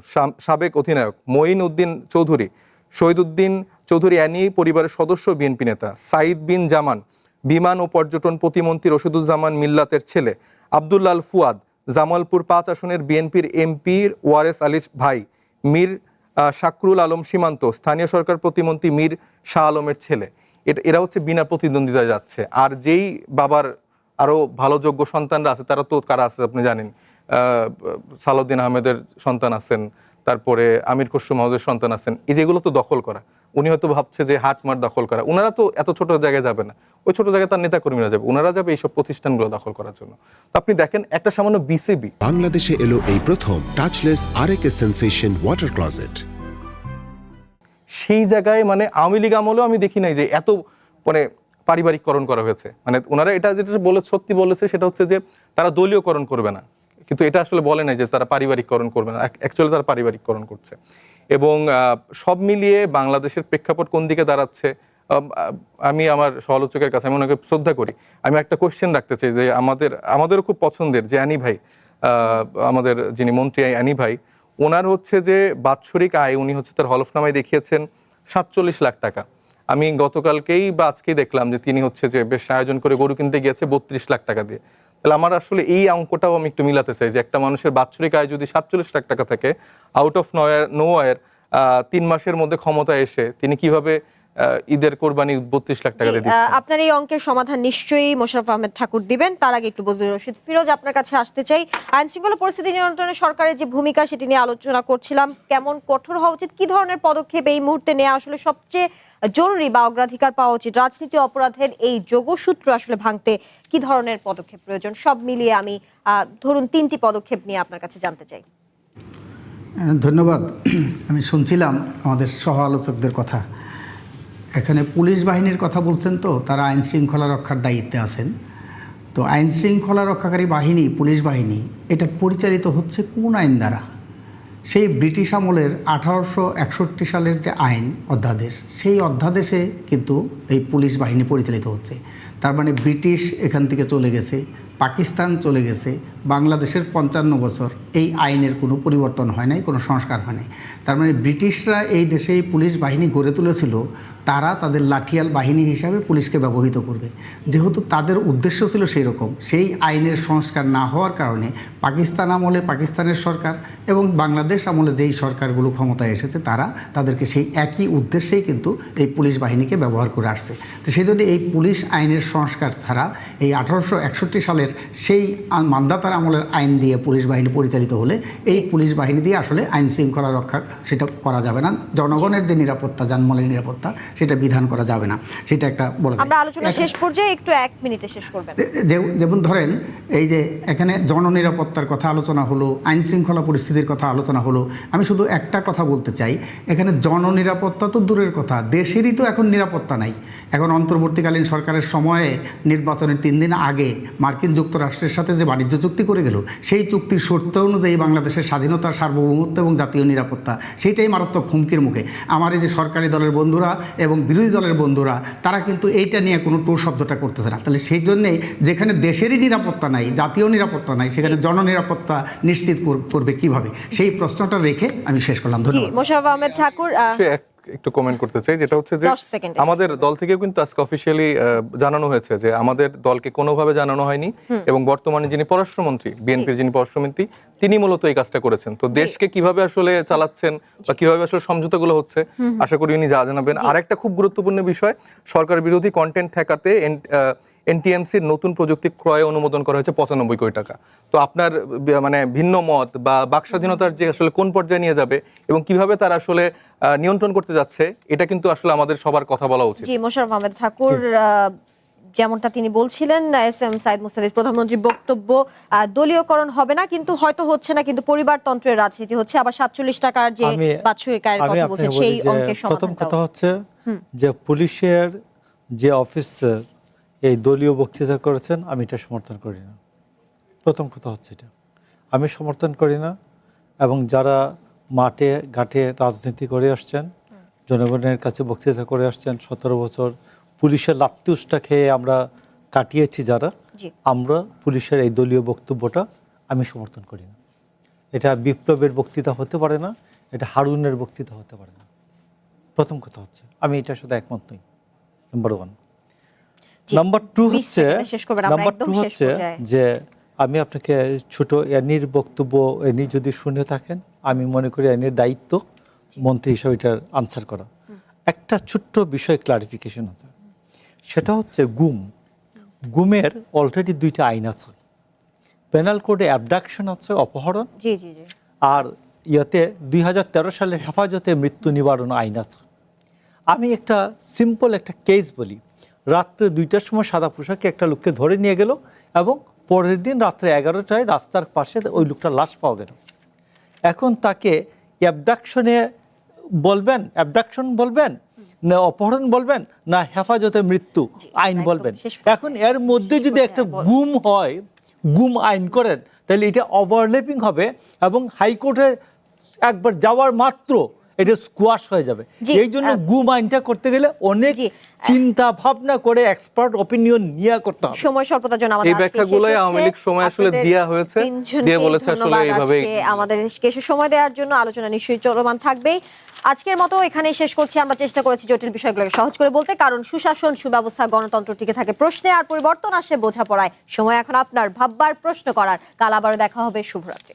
সাবেক অধিনায়ক। মঈন উদ্দিন চৌধুরী, শহীদুদ্দিন চৌধুরী অ্যানি পরিবারের সদস্য, বিএনপি নেতা। সাইদ বিন জামান, বিমান ও পর্যটন প্রতিমন্ত্রী রশিদুজ্জামান মিল্লাতের ছেলে। আব্দুল্লাল ফুয়াদ, জামালপুর 5 আসনের বিএনপির এমপির ওয়ারেস আলীর ভাই। মীর শাকরুল আলম সীমান্ত, স্থানীয় সরকার প্রতিমন্ত্রী মীর শাহ আলমের ছেলে। এরা হচ্ছে বিনা প্রতিদ্বন্দ্বিতায় যাচ্ছে। আর যেই বাবার আরো ভালো যোগ্য সন্তানরা আছে, তারা তো কারা আছে আপনি জানেন, সালাউদ্দিন আহমেদের সন্তান আছেন, তারপরে আমির খসরু মাহমুদের সন্তান আছেন, এই যেগুলো তো দখল করা। উনি হয়তো ভাবছে যে হাটমাট দখল করা, ওনারা তো এত ছোট জায়গায় যাবে না, ওই ছোট জায়গায় তার নেতাকর্মীরা যাবে, ওনারা যাবে এইসব প্রতিষ্ঠানগুলো দখল করার জন্য। তো আপনি দেখেন একটা সামান্য বিসিবি বাংলাদেশে এলো এই প্রথম touchless RAK sensation water closet. সেই জায়গায় মানে আওয়ামী লীগ আমলেও আমি দেখি নাই যে এত মানে পারিবারিককরণ করা হয়েছে। মানে ওনারা এটা যেটা সত্যি বলেছে সেটা হচ্ছে যে তারা দলীয়করণ করবে না, কিন্তু এটা আসলে বলে নাই যে তারা পারিবারিককরণ করবে না, অ্যাকচুয়ালি তারা পারিবারিককরণ করছে। এবং সব মিলিয়ে বাংলাদেশের প্রেক্ষাপট কোন দিকে দাঁড়াচ্ছে, আমি আমার সমালোচকের কাছে আমি ওনাকে শ্রদ্ধা করি, আমি একটা কোশ্চেন রাখতে চাই যে আমাদেরও খুব পছন্দের যে অ্যানি ভাই, আমাদের যিনি মন্ত্রী অ্যানি ভাই, ওনার হচ্ছে যে বাৎসরিক আয় উনি হচ্ছে তার হলফনামায় দেখিয়েছেন 47 লাখ টাকা। আমি গতকালকেই বা আজকেই দেখলাম যে তিনি হচ্ছে যে বেশ আয়োজন করে গরু কিনতে গিয়েছে 32 লাখ টাকা দিয়ে। তাহলে আমার আসলে এই অঙ্কটাও আমি একটু মিলাতে চাই যে একটা মানুষের বাৎসরিক আয় যদি 47 লাখ টাকা থাকে, আউট অফ নোয়ার 3 মাসের মধ্যে ক্ষমতায় এসে তিনি কিভাবে ঈদের কোরবানি 32 লাখ টাকা দিয়ে দিচ্ছেন। আপনার এই অঙ্কের সমাধান নিশ্চয়ই মোশাররফ আহমেদ ঠাকুর দিবেন। তার আগে একটু বজলুর রশিদ ফিরোজ আপনার কাছে আসতে চাই। আইন শৃঙ্খলা পরিস্থিতি নিয়ন্ত্রণে সরকারের যে ভূমিকা সেটি নিয়ে আলোচনা করছিলাম, কেমন কঠোর হওয়া উচিত, কি ধরনের পদক্ষেপ এই মুহূর্তে নেওয়া আসলে সবচেয়ে জরুরি বা অগ্রাধিকার পাওয়া উচিত, রাজনীতি অপরাধের এই যোগসূত্র আসলে ভাঙতে কি ধরনের পদক্ষেপ প্রয়োজন, সব মিলিয়ে আমি ধরুন 3টি পদক্ষেপ নিয়ে আপনার কাছে জানতে চাই। ধন্যবাদ। আমি শুনছিলাম আমাদের সহ আলোচকদের কথা। এখানে পুলিশ বাহিনীর কথা বলছেন, তো তারা আইন শৃঙ্খলা রক্ষার দায়িত্বে আছেন। তো আইন শৃঙ্খলা রক্ষাকারী বাহিনী, পুলিশ বাহিনী, এটা পরিচালিত হচ্ছে কোন আইন দ্বারা? সেই ব্রিটিশ আমলের 1861 সালের যে আইন অধ্যাদেশ, সেই অধ্যাদেশে কিন্তু এই পুলিশ বাহিনী পরিচালিত হচ্ছে। তার মানে ব্রিটিশ এখান থেকে চলে গেছে, পাকিস্তান চলে গেছে, বাংলাদেশের 55 বছর এই আইনের কোনো পরিবর্তন হয় নাই, কোনো সংস্কার হয় নাই। তার মানে ব্রিটিশরা এই দেশে এই পুলিশ বাহিনী গড়ে তুলেছিল, তারা তাদের লাঠিয়াল বাহিনী হিসাবে পুলিশকে ব্যবহৃত করবে। যেহেতু তাদের উদ্দেশ্য ছিল সেই রকম, সেই আইনের সংস্কার না হওয়ার কারণে পাকিস্তান আমলে পাকিস্তানের সরকার এবং বাংলাদেশ আমলে যেই সরকারগুলো ক্ষমতায় এসেছে তারা তাদেরকে সেই একই উদ্দেশ্যেই কিন্তু এই পুলিশ বাহিনীকে ব্যবহার করে আসছে। তো সেই জন্য এই পুলিশ আইনের সংস্কার ছাড়া এই 1861 সালের সেই মান্দাতার আমলের আইন দিয়ে পুলিশ বাহিনী পরিচালিত হলে এই পুলিশ বাহিনী দিয়ে আসলে আইন শৃঙ্খলা রক্ষা সেটা করা যাবে না। জনগণের যে নিরাপত্তা, জানমালের নিরাপত্তা, সেটা বিধান করা যাবে না। সেটা একটা বড়। আমরা আলোচনা শেষ পর্যায়ে একটু 1 মিনিটে শেষ করবেন। যেমন ধরেন এই যে এখানে জননিরাপত্তার কথা আলোচনা হলো, আইন শৃঙ্খলা পরিস্থিতির কথা আলোচনা হলো। আমি শুধু একটা কথা বলতে চাই, এখানে জননিরাপত্তা তো দূরের কথা, দেশেরই তো এখন নিরাপত্তা নাই। এখন অন্তর্বর্তীকালীন সরকারের সময়ে নির্বাচনের 3 দিন আগে মার্কিন যুক্তরাষ্ট্রের সাথে যে বাণিজ্য চুক্তি করে গেল, সেই চুক্তির শর্ত অনুযায়ী বাংলাদেশের স্বাধীনতা, সার্বভৌমত্ব এবং জাতীয় নিরাপত্তা সেইটাই মারাত্মক হুমকির মুখে। আমার এই যে সরকারি দলের বন্ধুরা এবং বিরোধী দলের বন্ধুরা, তারা কিন্তু এইটা নিয়ে কোনো টোর শব্দটা করতেছে না। তাহলে সেই জন্যেই যেখানে দেশেরই নিরাপত্তা নাই, জাতীয় নিরাপত্তা নাই, সেখানে জননিরাপত্তা নিশ্চিত করবে কিভাবে, সেই প্রশ্নটা রেখে আমি শেষ করলাম। ধন্যবাদ। মোশাররফ আহমেদ ঠাকুর একটু কমেন্ট করতে চাই, যেটা হচ্ছে যে 10 সেকেন্ডে আমাদের দল থেকেও কিন্তু আজকে অফিসিয়ালি জানানো হয়েছে যে আমাদের দলকে কোনোভাবে জানানো হয়নি, এবং বর্তমানে যিনি পররাষ্ট্রমন্ত্রী, বিএনপির যিনি পররাষ্ট্রমন্ত্রী, তিনি মূলত এই কাজটা করেছেন। তো দেশকে কিভাবে আসলে চালাচ্ছেন বা কিভাবে আসলে সমঝোতাগুলো হচ্ছে, আশা করি উনি জানাবেন। আর একটা খুব গুরুত্বপূর্ণ বিষয়, সরকার বিরোধী কন্টেন্ট ঠেকাতে এনটিএমসির নতুন প্রযুক্তি ক্রয়ে অনুমোদন করা হয়েছে 95 কোটি টাকা। তো আপনার মানে ভিন্ন মত বা বাকস্বাধীনতার যে আসলে কোন পর্যায়ে নিয়ে যাবে এবং কিভাবে তারা আসলে নিয়ন্ত্রণ করতে যাচ্ছে, এটা কিন্তু আসলে আমাদের সবার কথা বলা উচিত। জি, মোশাররফ আহমেদ ঠাকুর যেমনটা তিনি বলছিলেন, এসএম সাইদ মুস্তাফিজ প্রধানমন্ত্রীর বক্তব্য, দলীয়করণ হবে না, কিন্তু হয়তো হচ্ছে না, কিন্তু পরিবারতন্ত্রের রাজনীতি হচ্ছে। আবার 47 টাকার যে বাৎসরিক আয়ের কথা বলছেন, সেই অঙ্কের সমাধান। প্রথম কথা হচ্ছে যে পুলিশের যে অফিসার এই দলীয় বক্তৃতা করেছেন, আমি এটা সমর্থন করি না। প্রথম কথা হচ্ছে এটা আমি সমর্থন করি না। এবং যারা মাঠে ঘাটে রাজনীতি করে আসছেন, জনগণের কাছে বক্তৃতা করে আসছেন, 17 বছর পুলিশের লাত্তিউসটা খেয়ে আমরা কাটিয়েছি যারা, আমরা পুলিশের এই দলীয় বক্তব্যটা আমি সমর্থন করি না। এটা বিপ্লবের বক্তৃতা হতে পারে না, এটা হারুনের বক্তৃতা হতে পারে না। প্রথম কথা হচ্ছে আমি এটার সাথে একমত নই, নাম্বার 1। নাম্বার 2 হচ্ছে যে আমি আপনাকে ছোট এনির বক্তব্য, এনি যদি শুনে থাকেন, আমি মনে করি এনির দায়িত্ব মন্ত্রী হিসাবে এটার আনসার করা। একটা ছোট্ট বিষয় ক্লারিফিকেশন আছে, সেটা হচ্ছে গুমের অলরেডি 2টা আইন আছে। পেনাল কোডে অ্যাবডাকশন আছে, অপহরণ, জি জি জি। আর ইয়েতে 2013 সালের হেফাজতে মৃত্যু নিবারণ আইন আছে। আমি একটা সিম্পল একটা কেস বলি। রাত্রে 2টার সময় সাদা পোশাকে একটা লোককে ধরে নিয়ে গেল এবং পরের দিন রাত্রে 11টায় রাস্তার পাশে ওই লোকটার লাশ পাওয়া গেল। এখন তাকে অ্যাবডাকশন বলবেন না অপহরণ বলবেন না হেফাজতে মৃত্যু আইন একদম বলবেন? শেষ পর্যায়ে। এখন এর মধ্যে শেষ যদি পর্যায়ে একটা বল। গুম হয়, গুম আইন করেন, তাহলে এটা ওভারল্যাপিং হবে এবং হাইকোর্টে একবার যাওয়ার মাত্র এটা স্কোয়াশ হয়ে যাবে। জি, এই জন্য গুম আইনটা করতে গেলে অনেক জি, চিন্তা ভাবনা করে এক্সপার্ট অপিনিয়ন নিয়ে করতে হবে। সময় স্বল্পতার জন্য আমাদের এই আজকে শেষ ব্যাখ্যাগুলোই হচ্ছে। আওয়ামী লীগ সময় আসলে আপনাদের দেয়া হয়েছে, তিনজনকেই দিয়ে বলেছে আসলে ধন্যবাদ এইভাবেই। আজকে আমাদের কিছু সময় দেওয়ার জন্য। আলোচনা নিশ্চয়ই চলমান থাকবেই। আজকের মতো এখানেই শেষ করছি। আমরা চেষ্টা করেছি জটিল বিষয়গুলোকে সহজ করে বলতে, কারণ সুশাসন, সুব্যবস্থা, গণতন্ত্র টিকে থাকে প্রশ্নে, আর পরিবর্তন আসে বোঝাপড়ায়। সময় এখন আপনার ভাববার, প্রশ্ন করার। কাল আবারও দেখা হবে। শুভরাত্রি।